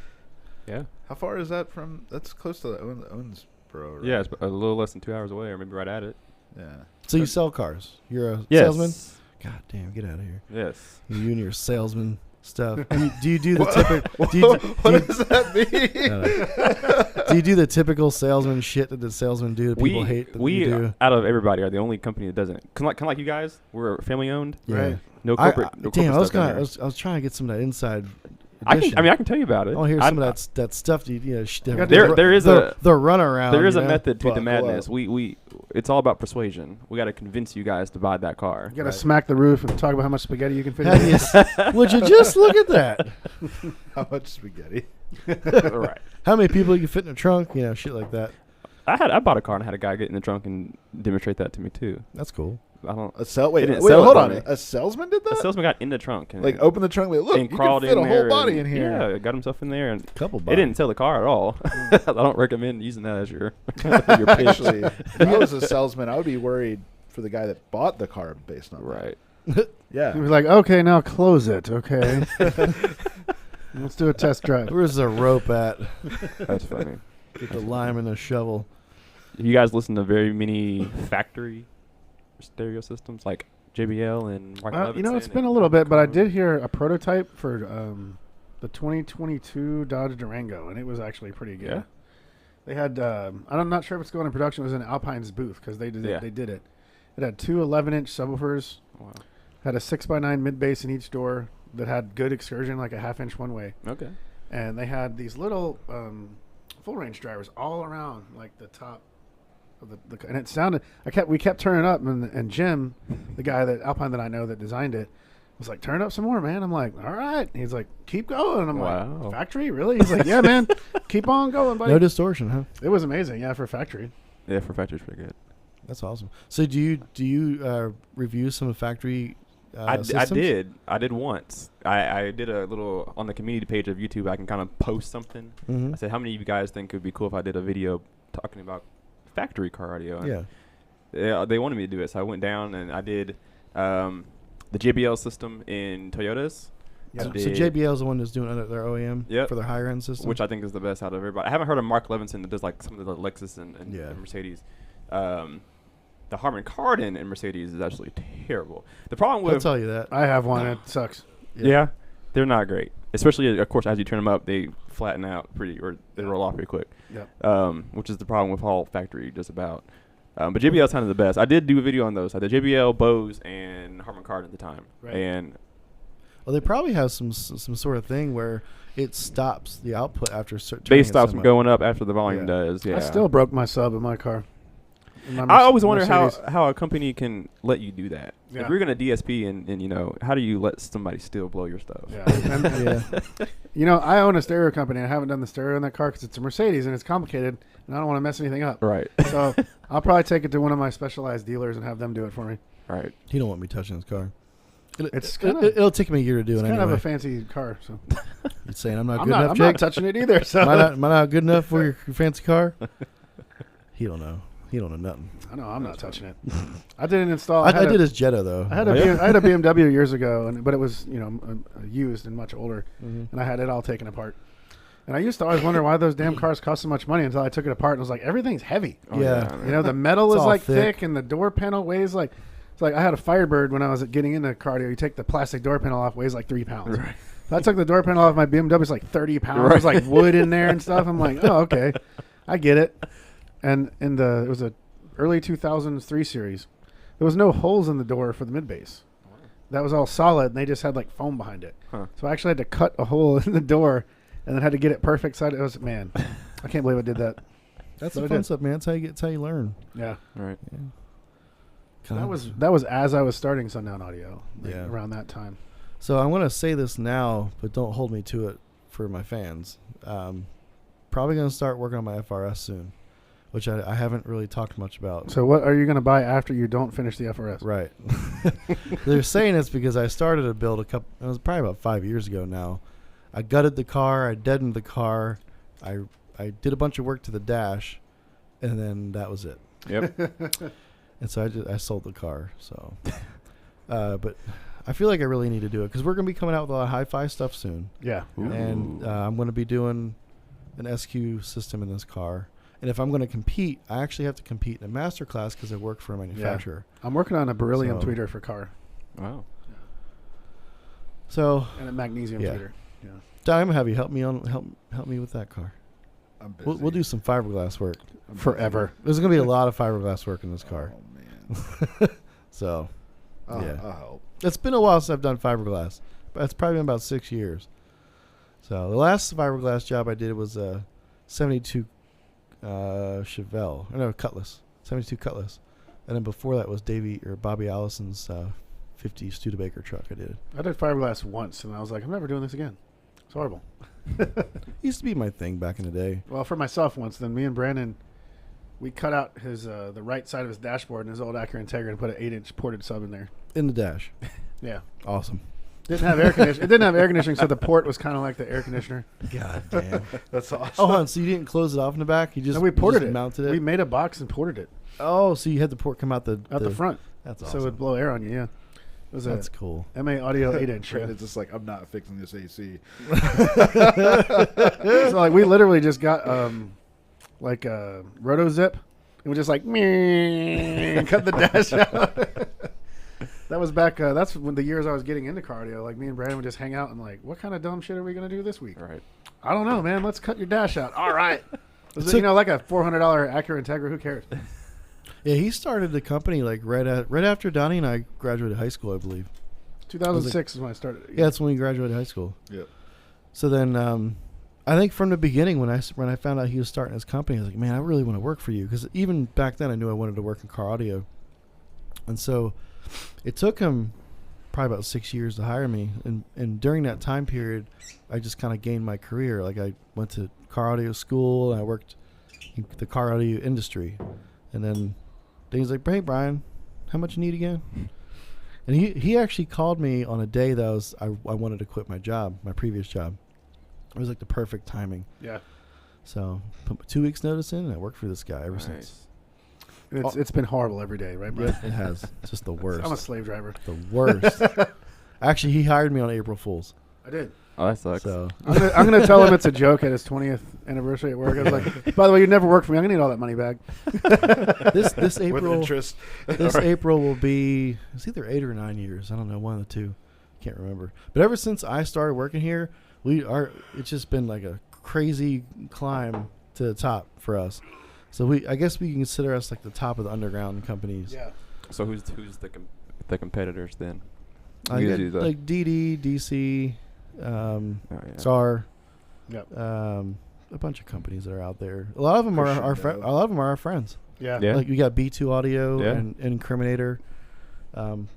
Yeah. How far is that from? That's close to Owensboro, right? Yeah, it's a little less than 2 hours away, or maybe right at it. Yeah. So you sell cars? You're a Yes. salesman? God damn, get out of here! Yes. You and your salesman stuff. Do you do the typical? What does that mean? Do you do the typical salesman shit that the salesmen do that people hate? That we you do? out of everybody are the only company that doesn't. Kind of like you guys. We're family owned. Yeah. Right. No corporate. Damn, I was stuff in there. I was trying to get some of that inside. I can tell you about it. I want to hear some of that stuff. There is a the runaround. There is a you know? method to the Buckle madness. up. We it's all about persuasion. We got to convince you guys to buy that car. You got to smack the roof and talk about how much spaghetti you can fit Have in. you would you just look at that? How much spaghetti? Right. How many people you can fit in a trunk? You know, shit like that. I bought a car and had a guy get in the trunk and demonstrate that to me too. That's cool. I don't. Wait, didn't sell it hold for on. me. A salesman did The that? salesman got in the trunk and Like open the trunk. Like, look, and you crawled can fit in a there whole body and- in here. Yeah, got himself in there and Couple. it didn't sell the car at all. I don't recommend using that as your your pitch. Actually, if I was a salesman, I would be worried for the guy that bought the car based on that. Right. Yeah. He was like, okay, now close it, okay? Let's do a test drive. Where's the rope at? That's funny. Get the lime and the shovel. You guys listen to very many factory stereo systems like JBL and Mark You know, it's been a little bit, but I did hear a prototype for the 2022 Dodge Durango, and it was actually pretty good. Yeah? They had, I'm not sure if it's going in production. It was in Alpine's booth because they did it. Yeah. They did it. It had two 11-inch subwoofers, Wow. had a 6x9 mid bass in each door that had good excursion, like a half-inch one-way, Okay. and they had these little full-range drivers all around, like the top of the and it sounded. We kept turning up, and Jim, the guy that Alpine that I know that designed it, was like, turn up some more, man. I'm like, all right. He's like, keep going. I'm Wow. like, factory? Really? He's like, yeah, man. Keep on going, buddy. No distortion, huh? It was amazing, yeah, for factory. Yeah, for factory's pretty good. That's awesome. So do you review some factory? I systems? did once. I did a little on the community page of YouTube. I can kind of post something. Mhm. I said, how many of you guys think it would be cool if I did a video talking about factory car audio? And Yeah. they wanted me to do it, so I went down and I did the JBL system in Toyotas. Yeah. So JBL is the one that's doing their OEM Yep. for their higher end system. Which I think is the best out of everybody. I haven't heard of Mark Levinson that does like some of the Lexus and Yeah. Mercedes. The Harman Kardon in Mercedes is actually terrible. The problem with I'll tell you that. I have one. It sucks. yeah, they're not great. Especially, of course, as you turn them up, they flatten out or they roll off pretty quick. Yep. Which is the problem with all factory just about. But JBL sounded the best. I did do a video on those. I did JBL, Bose, and Harman Kardon at the time. Right. And Well, they probably have some sort of thing where it stops the output after certain. bass stops from going up after the volume Yeah. does. Yeah. I still broke my sub in my car. In my I always wonder Mercedes. how a company can let you do that. Yeah. If you're going to DSP and you know, how do you let somebody still blow your stuff? Yeah. And, you know, I own a stereo company. I haven't done the stereo in that car because it's a Mercedes and it's complicated, and I don't want to mess anything up. Right. So I'll probably take it to one of my specialized dealers and have them do it for me. Right. He don't want me touching his car. It'll Take me a year to do it It's anyway. kind of a fancy car, so You're saying I'm not I'm good enough, not Jake? touching it either. So Am I not good enough for your fancy car? He don't know. He don't know nothing. I know I'm not touching it. I didn't install. I did his Jetta though. I had a BMW years ago, but it was used and much older, Mhm. and I had it all taken apart. And I used to always wonder why those damn cars cost so much money until I took it apart and was like, everything's heavy. Oh, Yeah. You know, the metal It's is all like thick. thick, and the door panel weighs like. It's like I had a Firebird when I was getting into cardio. You take the plastic door panel off, weighs like 3 pounds. Right. So I took the door panel off my BMW. It's like 30 pounds. There's like wood in there and stuff. I'm like, oh, okay, I get it. And it was a early 2000s 3 Series. There was no holes in the door for the mid bass. That was all solid, and they just had like foam behind it. Huh. So I actually had to cut a hole in the door, and then had to get it perfect side. It was I can't believe I did that. That's But the I fun did. stuff, man. That's how you learn. Yeah. Right. That was as I was starting Sundown Audio, Yeah. around that time. So I'm gonna say this now, but don't hold me to it for my fans. Probably gonna start working on my FRS soon, which I haven't really talked much about. So what are you going to buy after you don't finish the FRS? Right. They're saying it's because I started to build it was probably about 5 years ago now. I gutted the car, I deadened the car, I did a bunch of work to the dash, and then that was it. Yep. And so I sold the car. So, but I feel like I really need to do it because we're gonna be coming out with a lot of hi-fi stuff soon, Yeah. Ooh. and I'm gonna be doing an SQ system in this car. And if I'm going to compete, I actually have to compete in a master class because I work for a manufacturer. I'm working on a beryllium So- tweeter for car Wow. So, and a magnesium Yeah. tweeter. Yeah. Don, I'm gonna have you help me with that car. I'm busy. We'll do some fiberglass work. I'm busy. Forever. There's gonna be a lot of fiberglass work in this car. Oh man. So, yeah. I'll help. It's been a while since I've done fiberglass, but it's probably been about 6 years. So the last fiberglass job I did was a 72 Chevelle, or no, Cutlass, 72 Cutlass, and then before that was Bobby Allison's 50 Studebaker truck. I did. I did fiberglass once, and I was like, I'm never doing this again. It's horrible. Used to be my thing back in the day. Well, for myself once, then me and Brandon, we cut out his the right side of his dashboard in his old Acura Integra and put an 8-inch ported sub in there. In the dash. Yeah. Awesome. Didn't have air conditioning. It didn't have air conditioning, so the port was kind of like the air conditioner. God damn. That's awesome. Oh, hon, so you didn't close it off in the back? You just No, we ported you just it. mounted it. We made a box and ported it Oh, so you had the port come out the front, That's so awesome. it would blow air on you. Yeah. It was That's a cool. MA Audio 8-inch. And it's just like, I'm not fixing this AC. So like we literally just got like a roto zip and we just like cut the dash out. That was back. That's when the years I was getting into cardio. Like me and Brandon would just hang out and like, what kind of dumb shit are we gonna do this week? Right. I don't know, man. Let's cut your dash out. All right. Was it, So- like a $400 Acura Integra. Who cares? Yeah, he started the company like right after Donnie and I graduated high school, I believe. 2006 is when I started. Yeah, that's when we graduated high school. Yep. So then, I think from the beginning when I found out he was starting his company, I was like, man, I really want to work for you, because even back then I knew I wanted to work in car audio, and so it took him probably about 6 years to hire me, and during that time period, I just kind of gained my career. Like I went to car audio school and I worked in the car audio industry, and then he's like, hey Brian, how much you need again? And he actually called me on a day that I wanted to quit my job, my previous job. It was like the perfect timing. Yeah. So put my 2 weeks notice in, and I worked for this guy ever since. And it's been horrible every day, right, Brian? It has. It's just the worst. I'm a slave driver. The worst. Actually, he hired me on April Fool's. I did. Oh, that sucks. So I'm gonna tell him it's a joke at his 20th anniversary at work. I was like, by the way, you never worked for me. I'm gonna need all that money back. this With April interest. this April will be, it's either 8 or 9 years. I don't know, one of the two. Can't remember. But ever since I started working here, it's just been like a crazy climb to the top for us. So I guess we can consider us like the top of the underground companies. Yeah. So who's the competitors then? I You get, do the- like DD, DC, Oh, yeah. SAR, Yep. a bunch of companies that are out there. A lot of them are our Crescendo. a lot of them are our friends. Yeah. Yeah. Like we got B2 Audio Yeah. and Incriminator.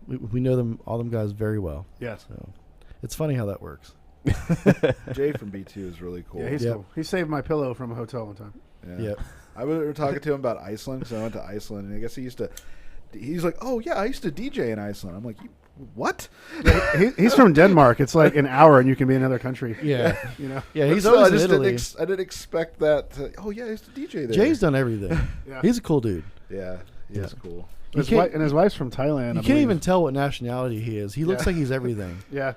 We know them, all them guys, very well. Yeah. So it's funny how that works. Jay from B2 is really cool. Yeah, he's Yep. cool. He saved my pillow from a hotel one time. Yeah. Yep. I was talking to him about Iceland, because I went to Iceland, and I guess he's like, oh yeah, I used to DJ in Iceland. I'm like, what? He's from Denmark. It's like an hour and you can be in another country. Yeah. You know. Yeah, he's So always I in just Italy. I didn't expect that. Oh yeah, I used to DJ there. Jay's done everything. Yeah. He's a cool dude. Yeah, Yeah. he's cool. You can't- And his wife's from Thailand. You I can't believe. even tell what nationality he is. He looks Yeah. like he's everything. Yeah.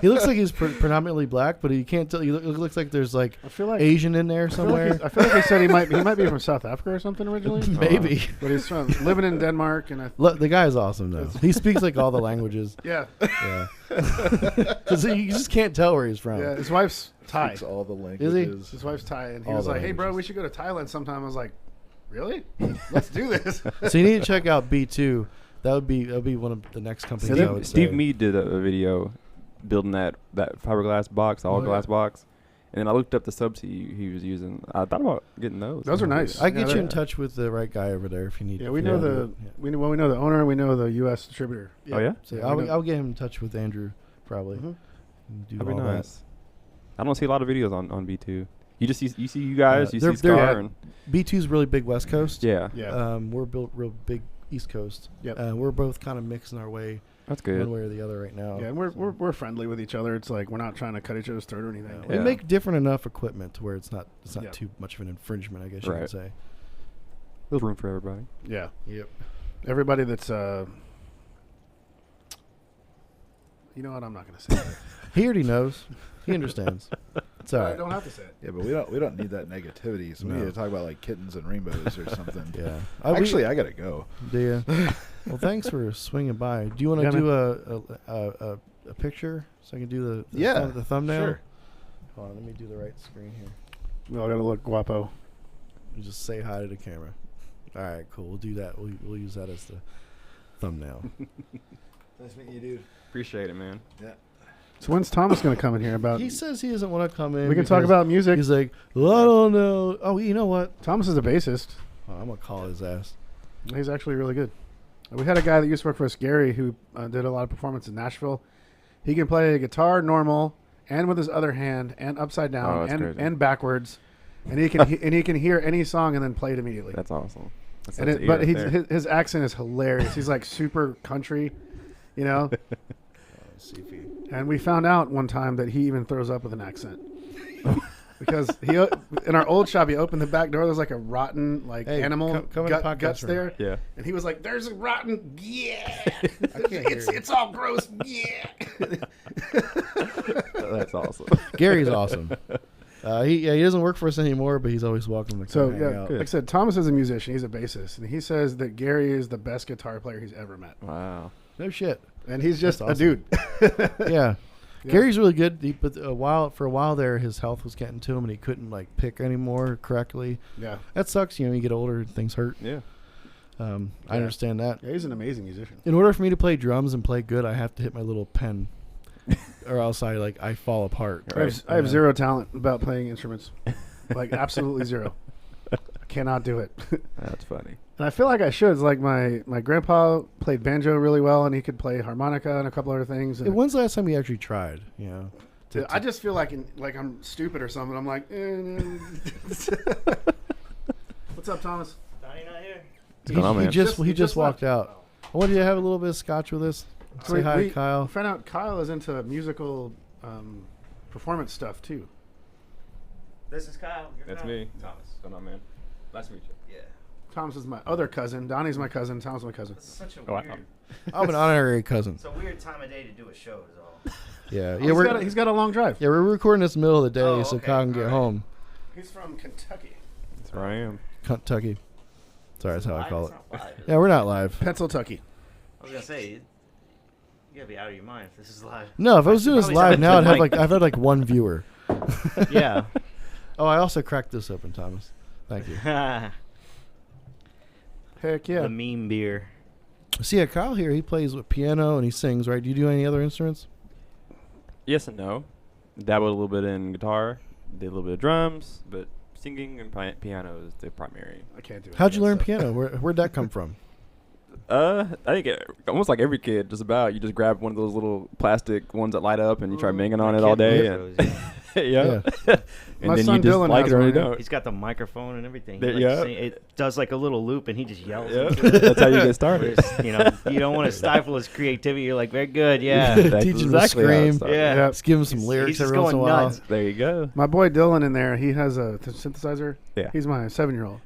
He looks like he's predominantly black, but you can't tell. He looks like there's like I feel like Asian in there I feel like somewhere. I feel like he said he might be from South Africa or something originally. Maybe. But he's from living in Denmark and Look, the guy's awesome though. He speaks like all the languages. yeah. Yeah. Because you just can't tell where he's from. Yeah. His wife's Thai. Speaks all the Is he? languages. His wife's Thai, and he All was the like, "Hey, bro, languages. we should go to Thailand sometime." I was like, "Really? Let's do this." So you need to check out B2. That would be one of the next companies I would Steve say. Mead did a video building that fiberglass box, all glass box, and then I looked up the subs he was using. I thought about getting those. Those are nice. I get Yeah, you in they're- touch with the right guy over there if you need. Yeah, we if know you the want to. we know the owner. We know the U.S. distributor. Oh yeah, So Yeah, I'll, we know. I'll get him in touch with Andrew probably. Mhm. and do that'd be all that. nice. I don't see a lot of videos on B2. You just see you guys, you they're- see Scar, they're- and B2's really big West Coast. yeah, Yeah. We're built real big East Coast. Yep. We're both kind of mixing our way that's one good. way or the other right now. Yeah, and we're friendly with each other. It's like we're not trying to cut each other's throat or anything. We Yeah. make different enough equipment to where it's not Yeah. too much of an infringement, I guess you Right. could say. There's room for everybody. Yeah. Yep. Everybody that's you know what? I'm not gonna say that. He already knows. He understands. It's all I right. don't have to say it. Yeah, but we don't need that negativity. So we No. need to talk about like kittens and rainbows or something. Yeah. Actually, I gotta go. Do you? Well, thanks for swinging by. Do you want to Yeah, do a picture so I can do the thumbnail? Sure. Hold on, let me do the right screen here. We all gotta look guapo. You just say hi to the camera. All right, cool. We'll do that. We'll use that as the thumbnail. Nice meeting you, dude. Appreciate it, man. Yeah. So when's Thomas gonna come in here about? He says he doesn't want to come in. We can talk because about music. He's like, well, I don't know. Oh, you know what? Thomas is a bassist. Oh, I'm gonna call his ass. He's actually really good. We had a guy that used to work for us, Gary, who did a lot of performance in Nashville. He can play guitar normal and with his other hand and upside down and backwards, and he can hear any song and then play it immediately. That's awesome. That's And such but an ear right there. his accent is hilarious. He's like super country, you know. Let's see if he. And we found out one time that he even throws up with an accent. Because in our old shop, he opened the back door. There's like a rotten animal come in the podcast guts room. there. Yeah. And he was like, "There's a rotten, yeah. I can't hear you. It's all gross, yeah." That's awesome. Gary's awesome. He doesn't work for us anymore, but he's always welcome to come So hang yeah, out. like I said, Thomas is a musician. He's a bassist, and he says that Gary is the best guitar player he's ever met. Wow. No shit. And he's just That's a dude. Yeah. Yeah. Gary's really good, but for a while there, his health was getting to him, and he couldn't like pick anymore correctly. Yeah. That sucks. You get older, things hurt. Yeah. I understand that. Yeah, he's an amazing musician. In order for me to play drums and play good, I have to hit my little pen, or else I fall apart. I have zero talent about playing instruments, like absolutely zero. I cannot do it. That's funny. And I feel like I should. It's like my grandpa played banjo really well, and he could play harmonica and a couple other things. And When's the last time you actually tried? I just feel like I'm stupid or something. I'm like, what's up, Thomas? Donnie not here. What's going on, man? He just walked out. I wanted you to have a little bit of scotch with us. Say hi to Kyle. We found out Kyle is into musical performance stuff too. This is Kyle. That's me. Thomas. What's going on, man? Nice to meet you. Yeah. Thomas is my other cousin. Donnie's my cousin. Thomas is my cousin. It's such a Oh, weird. I'm an honorary cousin. It's a weird time of day to do a show. Is all. Yeah, He's got a long drive. we're recording this middle of the day Oh, so okay. Kyle can get All right. home. He's from Kentucky, That's where I am. Kentucky. Sorry, that's how I Live? call It's it. not live, is Yeah, we're not live. Pennsyltucky. I was gonna say, you gotta be out of your mind if this is live. No, if I was doing this Probably live sound now, like- I've had like one viewer. Yeah. Oh, I also cracked this open, Thomas. Thank you. Heck yeah. The meme beer. See, Kyle here, he plays with piano and he sings, right? Do you do any other instruments? Yes and no. Dabbled a little bit in guitar. Did a little bit of drums, but singing and piano is the primary. I can't do it. How'd you learn piano? Where'd that come from? I think almost like every kid, just about. You just grab one of those little plastic ones that light up and you try banging on My it all kid day. knows And those, yeah. And My then son you just Dylan like has it or one, you yeah. don't. He's got the microphone and everything. There- He yeah. it does like a little loop, and he just yells. Yeah. into it. That's how you get started. Whereas, you don't want to stifle his creativity. You're like, very good, yeah. That's Teach him to exactly how it scream. started. Yeah. Yep. Just give him some He's- lyrics he's just every once in a going while. nuts. There you go. My boy Dylan in there, he has a synthesizer. Yeah. He's my 7-year-old.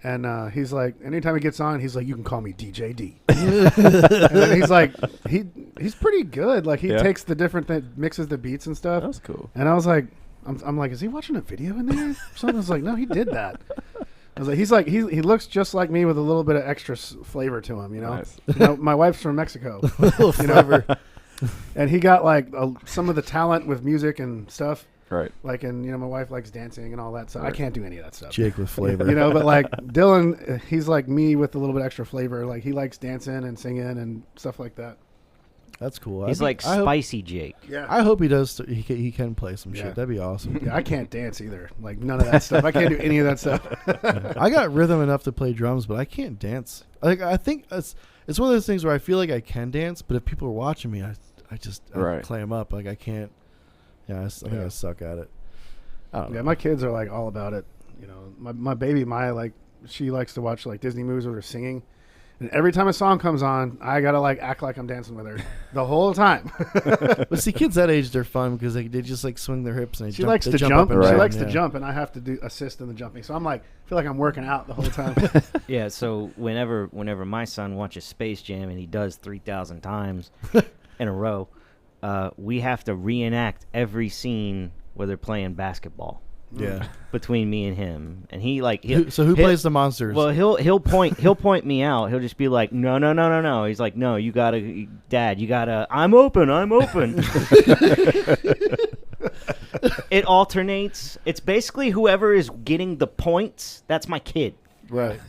And he's like, anytime he gets on, he's like, you can call me DJ D. And then he's like, he's pretty good. Like, he Yeah. takes the different mixes the beats and stuff. That's cool. And I was like, I'm like, is he watching a video in there? Something was like, no, he did that. I was like, he looks just like me with a little bit of extra flavor to him, you know? Nice. You know, my wife's from Mexico. Little flavor. And he got like some of the talent with music and stuff. Right. Like, and my wife likes dancing and all that stuff. I Right. can't do any of that stuff. Jake with flavor. But like Dylan, he's like me with a little bit extra flavor. Like, he likes dancing and singing and stuff like that. That's cool. He's like I hope, Spicy Jake. Yeah. I hope he does. He can play some Yeah. shit. That'd be awesome. Yeah, I can't dance either. Like, none of that stuff. I can't do any of that stuff. I got rhythm enough to play drums, but I can't dance. Like, I think it's one of those things where I feel like I can dance, but if people are watching me, I Right. clam up. Like, I can't. Yeah, I think I suck at it. I don't Yeah, know. my kids are like all about it. My baby Maya, like, she likes to watch like Disney movies with her singing. And every time a song comes on, I gotta like act like I'm dancing with her the whole time. But see, kids that age, they're fun because they just like swing their hips and they She jump. likes they to jump. jump. Up and She down, likes to yeah. jump, and I have to assist in the jumping. So I'm like, feel like I'm working out the whole time. Yeah, so whenever my son watches Space Jam and he does 3,000 times in a row, we have to reenact every scene where they're playing basketball Yeah. between me and him, and he So who plays the monsters? Well, he'll point me out. He'll just be like, no. He's like, no, you gotta, Dad, you gotta. I'm open. It alternates. It's basically whoever is getting the points. That's my kid. Right.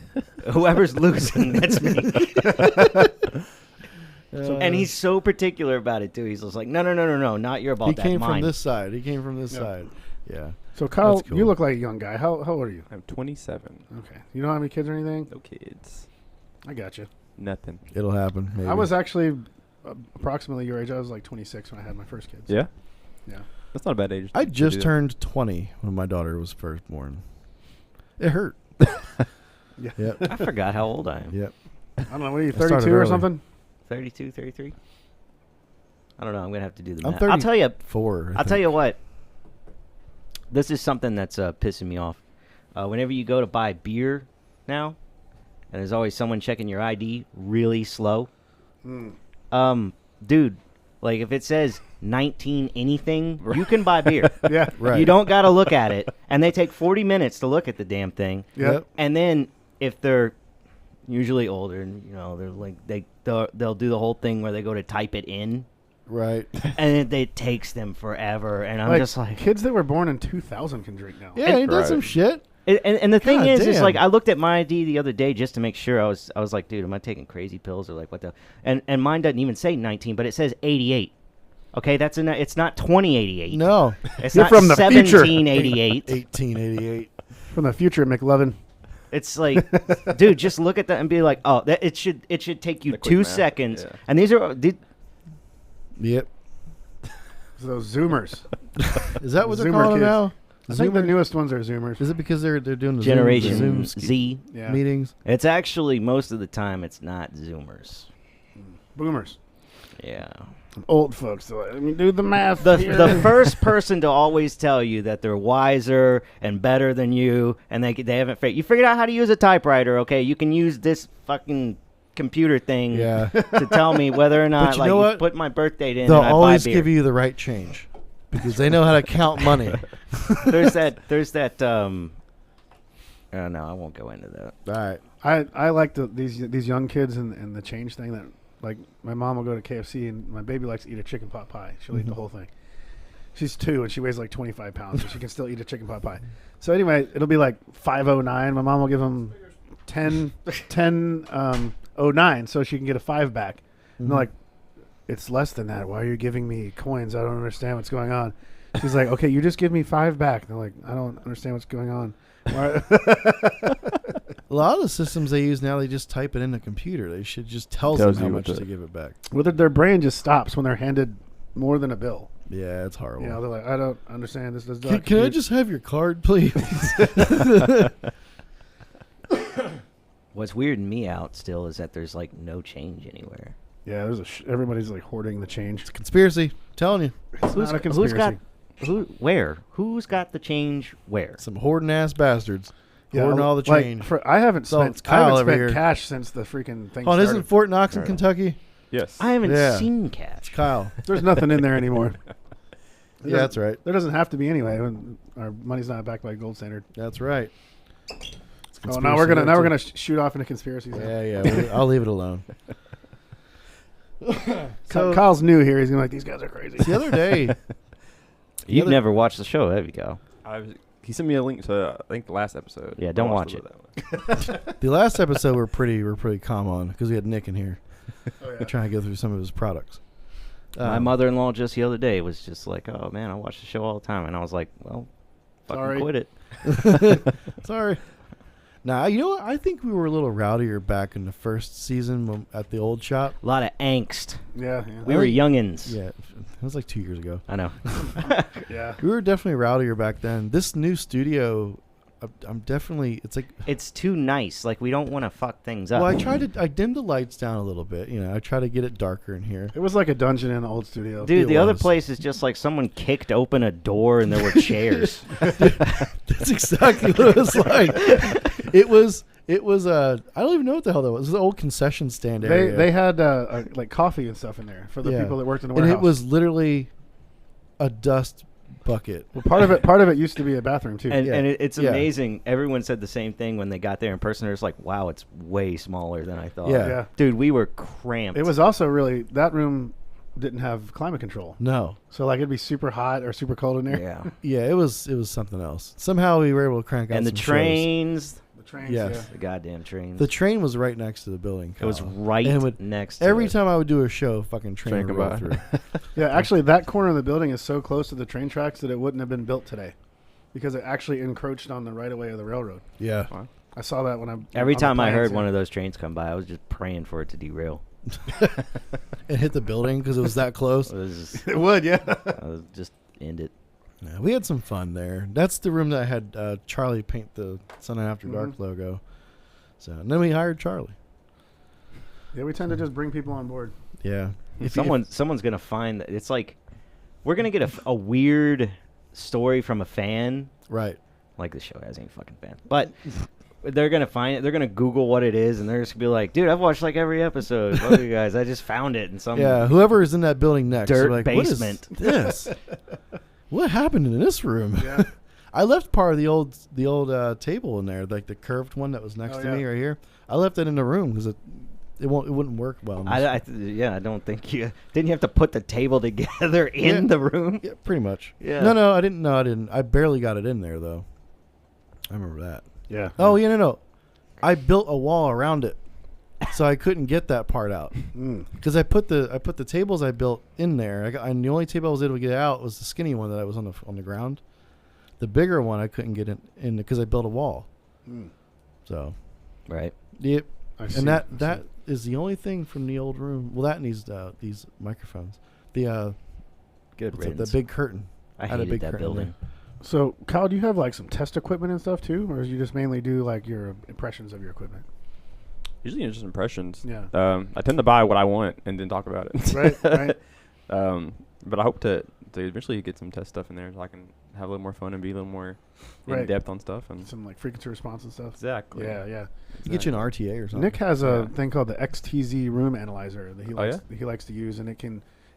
Whoever's losing, that's me. And he's so particular about it too. He's just like, no, not your ball. He came mine. from this side. Side. Yeah. So Kyle, That's cool. you look like a young guy. How old are you? I'm 27. Okay. You don't have any kids or anything? No kids. I got you. Nothing. It'll happen. Maybe. I was actually approximately your age. I was like 26 when I had my first kids. Yeah? Yeah. That's not a bad age. I to just do that. turned 20 when my daughter was first born. It hurt. Yeah. Yep. I forgot how old I am. Yep. I don't know. What are you, started 32 or early. something? 32, 33? I don't know. I'm going to have to do the I'm math. I'll tell you. 34. I'll tell you what. This is something that's pissing me off. Whenever you go to buy beer now, and there's always someone checking your ID really slow. Dude, like if it says 19 anything, you can buy beer. Yeah. Right. You don't got to look at it, and they take 40 minutes to look at the damn thing. Yep. And then if they're usually older, and they're like they'll do the whole thing where they go to type it in. Right. And it takes them forever, and I'm just like, kids that were born in 2000 can drink now. Yeah, he did Right. some shit. and the thing God is damn. like I looked at my ID the other day just to make sure. I was like, dude, am I taking crazy pills or like what the? And mine doesn't even say 19, but it says 88. Okay, it's not 2088. No. It's You're not from the future. 1788. 1888. From the future, McLovin. It's like, dude, just look at that and be like, oh, it should take you The quick 2 math, seconds. yeah. And these are Yep. So those Zoomers. Is that what they're Zoomer calling kids. them now? I think the Zoomer? newest ones are Zoomers. Is it because they're doing the Generation Zoom Z. Yeah. meetings? It's actually most of the time it's not Zoomers. Boomers. Yeah. Old folks. So let me do the math. The here. first person to always tell you that they're wiser and better than you, and they haven't you figured out how to use a typewriter. Okay, you can use this fucking computer thing Yeah. to tell me whether or not you know what? put my birth date in. They'll and I always buy beer. give you the right change because they know how to count money. There's that. Oh, no, I won't go into that. All right. I like these young kids and the change thing that, like, my mom will go to KFC and my baby likes to eat a chicken pot pie. She'll eat the whole thing. She's 2 and she weighs like 25 pounds, but she can still eat a chicken pot pie. So anyway, it'll be like 509. My mom will give them 10.09 so she can get a 5 back. And they're like, it's less than that. Why are you giving me coins? I don't understand what's going on. She's like, okay, you just give me 5 back. And they're like, I don't understand what's going on. A lot of the systems they use now, they just type it in the computer. They should just tell them Tells how you much what to the- give it back. Whether their brain just stops when they're handed more than a bill. Yeah, it's horrible. You know, they're like, I don't understand this. Does Can not I compute." just have your card, please? What's weirding me out still is that there's like no change anywhere. Yeah, there's everybody's like hoarding the change. Conspiracy. I'm telling you. It's not a conspiracy. Who's got the change where? Some hoarding ass bastards. Yeah, hoarding all the like, change. I haven't So spent, it's Kyle over spent here. cash since the freaking thing Oh, started. isn't Fort Knox in Right. Kentucky? Yes. I haven't Yeah. seen It's cash. Kyle. There's nothing in there anymore. Yeah, that's right. There doesn't have to be anyway. When our money's not backed by gold standard. That's right. Oh, now we're gonna shoot off into conspiracies. now. Yeah. I'll leave it alone. So Kyle's new here. He's gonna be like, these guys are crazy. the other day, You've other- never watched the show, have you, Kyle? He sent me a link to I think the last episode. Yeah, don't I watch watched it. that one. the last episode we're pretty calm on because we had Nick in here. Oh, yeah. We're trying to go through some of his products. My mother-in-law just the other day was just like, "Oh man, I watch the show all the time," and I was like, "Well, fucking Sorry. quit it." Sorry. Nah, you know what? I think we were a little rowdier back in the first season at the old shop. A lot of angst. Yeah, We were youngins. Yeah, it was like 2 years ago. I know. yeah. We were definitely rowdier back then. This new studio, I'm definitely. It's like. It's too nice. Like we don't want to fuck things up. Well, I dimmed the lights down a little bit. I try to get it darker in here. It was like a dungeon in the old studio. Dude, It the other was. place is just like someone kicked open a door and there were chairs. That's exactly what it was like. It was. I don't even know what the hell that was. It was an old concession stand area. They had like coffee and stuff in there for the Yeah. people that worked in the and warehouse. it was literally a dust bucket. Well, part of it used to be a bathroom too. And, Yeah. and it's Yeah. amazing. Everyone said the same thing when they got there in person. They're just like, wow, it's way smaller than I thought. Yeah. Yeah. Dude, we were cramped. It was also really, that room didn't have climate control. No. So like it'd be super hot or super cold in there. Yeah. Yeah, it was something else. Somehow we were able to crank out And the some shows. trains, The trains. Yes. Yeah. the goddamn trains. The train was right next to the building. it was Kyle. right And would- next to Every it. time I would do a show, fucking train Train would come roll by. through. Yeah, actually, that corner of the building is so close to the train tracks that it wouldn't have been built today because it actually encroached on the right of way of the railroad. Yeah. I saw that when I Every on the time I plans, heard yeah. one of those trains come by, I was just praying for it to derail. It hit the building because it was that close. It was just, It would, yeah. I was just end it. Yeah, we had some fun there. That's the room that had Charlie paint the Sundown After Dark logo. So and then we hired Charlie. Yeah, we tend to just bring people on board. Yeah. If someone's gonna find that it's like we're gonna get a weird story from a fan. Right. Like the show has any fucking fan, but they're gonna find it. They're gonna Google what it is, and they're just gonna be like, "Dude, I've watched like every episode. Love you guys. I just found it in some Yeah. Whoever is in that building next. dirt they're like, basement." What is this? What happened in this room? Yeah. I left part of the old table in there, like the curved one that was next Oh, to yeah. me right here. I left it in the room because it wouldn't work well. in this- I don't think you didn't. You have to put the table together in Yeah. the room. Yeah, pretty much. Yeah. No, I didn't. No, I didn't. I barely got it in there though. I remember that. Yeah. Oh yeah, no. I built a wall around it, so I couldn't get that part out Mm. because I put the tables I built in there. And the only table I was able to get out was the skinny one that I was on the ground. The bigger one I couldn't get in because I built a wall. Mm. So Right. yep. I see. And I that see. is the only thing from the old room. Well, that and these microphones. The Good what's it, the riddance. big curtain. I had a hated big that curtain building. So, Kyle, do you have like some test equipment and stuff too, or do you just mainly do like your impressions of your equipment? Usually it's just impressions. Yeah. I tend to buy what I want and then talk about it. Right. Right. But I hope to eventually get some test stuff in there so I can have a little more fun and be a little more in Right. depth on stuff. And Some like frequency response and stuff. exactly. Yeah. Yeah. Get you an RTA or something. Nick has a Yeah. thing called the XTZ room analyzer that he Oh, likes. That he likes to use, and it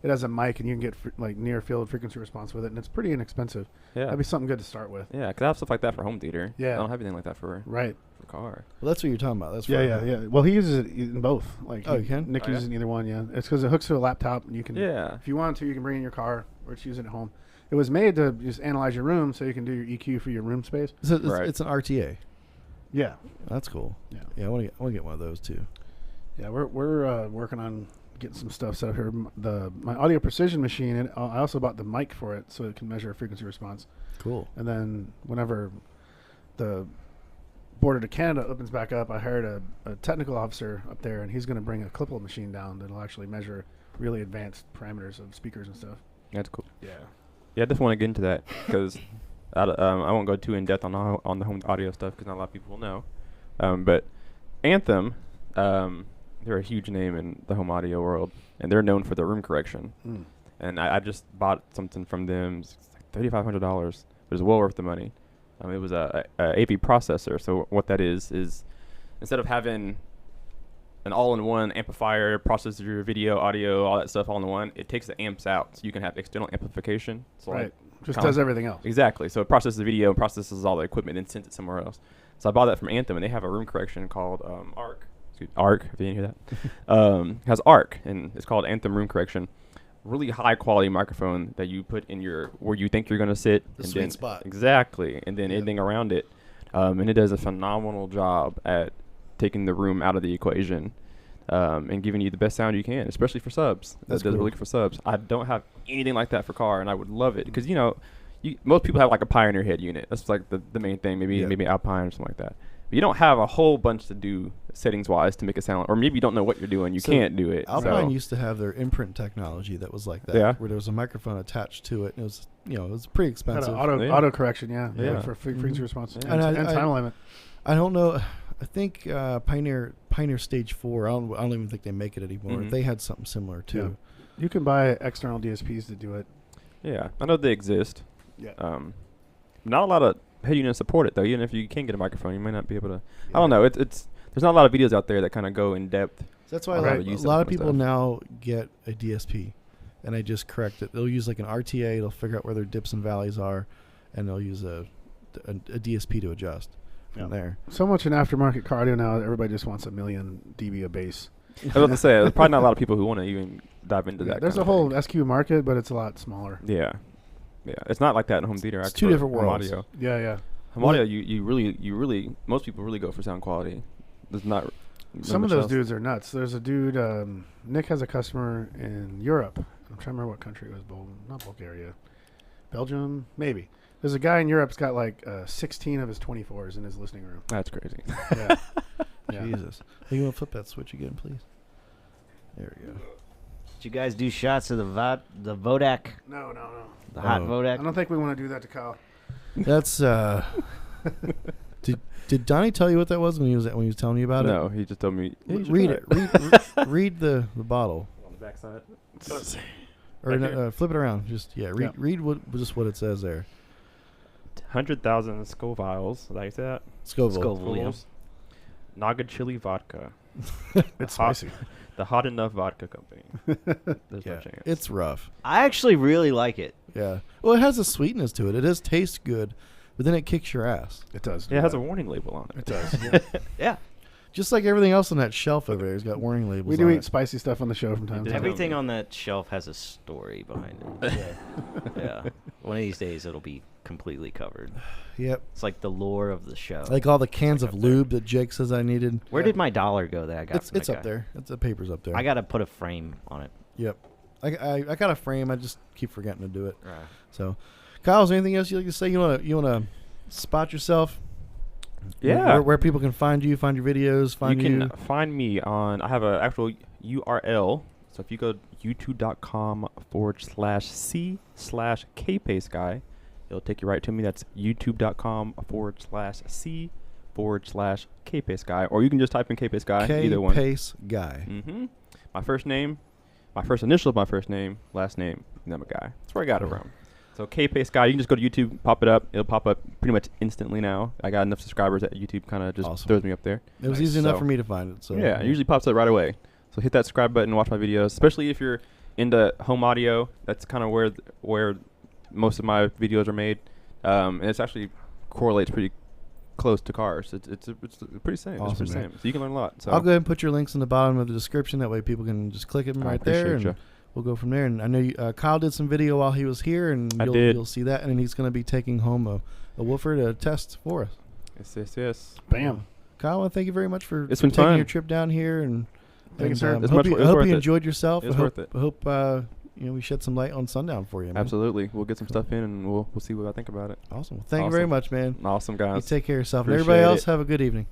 has a mic, and you can get like near field frequency response with it, and it's pretty inexpensive. Yeah. That'd be something good to start with. Yeah, 'cause I have stuff like that for home theater. Yeah. I don't have anything like that for Right. car. Well, that's what you're talking about. That's Yeah. fine. Yeah. Yeah. Well, he uses it in both. Like, Oh, you can? Nick Oh, yeah? uses it in either one. Yeah. It's because it hooks to a laptop, and you can. Yeah. If you want to, you can bring it in your car, or just use it at home. It was made to just analyze your room, so you can do your EQ for your room space. So it's, Right. it's an RTA. Yeah. That's cool. Yeah. Yeah, I want to get one of those too. Yeah, we're working on getting some stuff set up here. My audio precision machine, and I also bought the mic for it so it can measure frequency response. Cool. And then whenever the border to Canada opens back up, I hired a technical officer up there, and he's going to bring a clippable machine down that'll actually measure really advanced parameters of speakers and stuff. That's cool. Yeah. Yeah, I definitely want to get into that because I won't go too in depth on the home audio stuff because not a lot of people will know. But Anthem, they're a huge name in the home audio world, and they're known for their room correction. Mm. And I just bought something from them, it's like $3,500. It was well worth the money. It was a AV processor. So what that is instead of having an all-in-one amplifier, processor, video, audio, all that stuff all in one, it takes the amps out, so you can have external amplification. So Right. like Just kinda does everything else. exactly. So it processes the video and processes all the equipment and sends it somewhere else. So I bought that from Anthem, and they have a room correction called ARC. ARC, if you didn't hear that. It has ARC, and it's called Anthem Room Correction. Really high quality microphone that you put in where you think you're going to sit. The and sweet then spot. Exactly. And then Yep. anything around it. And it does a phenomenal job at taking the room out of the equation. And giving you the best sound you can, especially for subs. That's That does cool. really good for subs. I don't have anything like that for car, and I would love it because most people have like a Pioneer head unit. That's like the main thing. Maybe Alpine or something like that. But you don't have a whole bunch to do settings wise to make it sound, or maybe you don't know what you're doing. You So can't do it. Alpine so. used to have their imprint technology that was like that, Yeah. where there was a microphone attached to it, and it was it was pretty Had expensive. an Yeah. auto correction, yeah. Yeah. For frequency response Yeah. and, And I- time limit. I don't know. I think Pioneer Stage 4. I don't even think they make it anymore. Mhm. They had something similar too. You can buy external DSPs to do it. Yeah, I know they exist. Yeah. Not a lot of head units support it though. Even if you can get a microphone, you might not be able to. I don't know. It's there's not a lot of videos out there that kind of go in depth. So that's why I'll a have lot, it used a lot up of and people stuff. now get a DSP, and they just correct it. They'll use like an RTA. They'll figure out where their dips and valleys are, and they'll use a DSP to adjust from there. So much in aftermarket car audio now. Everybody just wants 1,000,000 dB of bass. I was about to say, there's probably not a lot of people who want to even dive into that. There's kind a of whole thing. SQ market, but it's a lot smaller. Yeah. It's not like that in home theater. It's actually, two different home worlds. Audio. Yeah. Home audio, you really, most people really go for sound quality. There's not. Some of those dudes are nuts. There's a dude, Nick has a customer in Europe. I'm trying to remember what country it was. Not Bulgaria. Belgium? Maybe. There's a guy in Europe that's got like 16 of his 24s in his listening room. That's crazy. Yeah. Yeah. Jesus. Hey, you want to flip that switch again, please? There we go. Did you guys do shots of the Vodak? No. The hot Oh. Vodak? I don't think we want to do that to Kyle. That's Did Donnie tell you what that was when he was telling you about No, he just told me. it? "Hey, you should Read try it. Read the bottle. On the backside. Or Right no, here? flip it around. Just read what it says there. 100,000 Scovilles. Did I say that? Scoville. Scoville, yeah. Scovilles. Naga Chili Vodka. It's hot- spicy. The Hot Enough Vodka Company. There's no Yeah, chance. it's rough. I actually really like it. Yeah. Well, it has a sweetness to it. It does taste good, but then it kicks your ass. It does. Yeah, it has a warning label on it. It does. Yeah. Just like everything else on that shelf over there has got warning labels. We do on eat it. spicy stuff on the show from time to did. time. Everything on that shelf has a story behind it. Yeah. One of these days it'll be completely covered. Yep. It's like the lore of the show. Like all the cans like of up there. lube that Jake says I needed. Where did my dollar go that I got from It's that up guy? there. The paper's up there. I got to put a frame on it. Yep. I got a frame. I just keep forgetting to do it. Right. So, Kyle, is there anything else you like to say? You wanna spot yourself? Yeah. Where people can find you, find your videos, find you can find me on. I have an actual URL. So if you go youtube.com/c/kpace guy, it'll take you right to me. That's youtube.com/c/kpace guy, or you can just type in kpace guy. Either one. Pace guy. Mm-hmm. My first name, my first initial of my first name, last name, and I'm a guy. That's where I got it from. So K-Pace Guy, you can just go to YouTube, pop it up. It'll pop up pretty much instantly now. I got enough subscribers that YouTube kind of just Awesome. throws me up there. It was Nice. easy enough So- for me to find it. So Yeah, it usually pops up right away. So hit that subscribe button and watch my videos, especially if you're into home audio. That's kind of where most of my videos are made. And it's actually correlates pretty close to cars. It's pretty same. Awesome, it's pretty man. same. So you can learn a lot. So I'll go ahead and put your links in the bottom of the description. That way people can just click them I right there, appreciate and ya. we'll go from there. And I know Kyle did some video while he was here, and I did. you'll see that. And then he's going to be taking home a woofer to test for us. Yes. Bam. Kyle, I thank you very much for It's been taking fun. your trip down here. And Thank you, sir. It's hope much- you, it's I hope worth you it. enjoyed yourself. It's I worth hope, it. I hope we shed some light on Sundown for you, man. Absolutely. We'll get some stuff in and we'll see what I think about it. Awesome. Well, thank you very Awesome. much, man. Awesome, You guys. take care of yourself. And Appreciate everybody else, it. have a good evening.